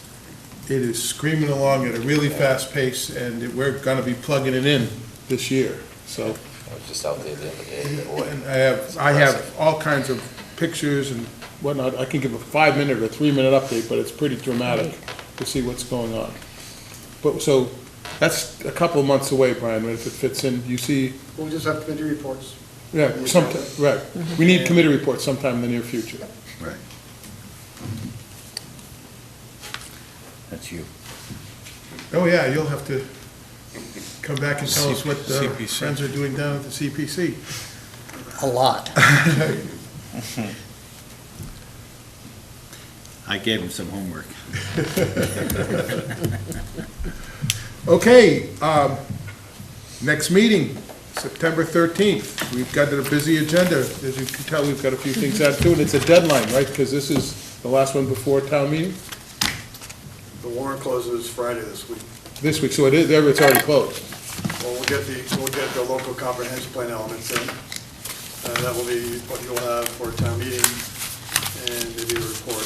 Speaker 1: it is screaming along at a really fast pace, and we're gonna be plugging it in this year, so.
Speaker 15: I was just out there the other day, boy.
Speaker 1: And I have all kinds of pictures and whatnot. I can give a 5-minute or 3-minute update, but it's pretty dramatic to see what's going on. But, so, that's a couple of months away, Brian, if it fits in, you see,
Speaker 10: We'll just have committee reports.
Speaker 1: yeah, sometime, right. We need committee reports sometime in the near future.
Speaker 2: Right. That's you.
Speaker 1: Oh, yeah, you'll have to come back and tell us what
Speaker 5: CPC.
Speaker 1: friends are doing down at the CPC.
Speaker 6: A lot.
Speaker 2: I gave him some homework.
Speaker 1: Okay, next meeting, September 13th. We've got a busy agenda. As you can tell, we've got a few things out to do, and it's a deadline, right? Because this is the last one before town meeting?
Speaker 10: The warrant closes Friday this week.
Speaker 1: This week, so it's already closed.
Speaker 10: Well, we'll get the local comprehensive plan elements in. That will be what you'll have for a town meeting and maybe a report.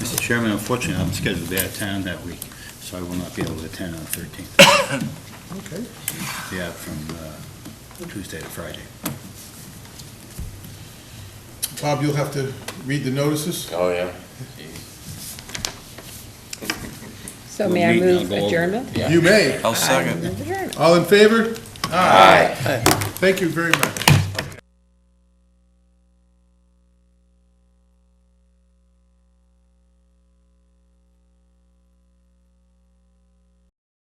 Speaker 2: Mr. Chairman, unfortunately, I'm scheduled to be out of town that week, so I will not be able to attend on the 13th.
Speaker 1: Okay.
Speaker 2: Be out from Tuesday to Friday.
Speaker 1: Bob, you'll have to read the notices.
Speaker 15: Oh, yeah.
Speaker 3: So
Speaker 2: We'll
Speaker 3: may I
Speaker 2: meet and I'll
Speaker 3: move
Speaker 2: go over.
Speaker 3: adjournment?
Speaker 1: You may.
Speaker 5: I'll
Speaker 3: I
Speaker 5: second.
Speaker 3: move adjournment.
Speaker 1: All in favor?
Speaker 3: Aye.
Speaker 1: Thank you very much.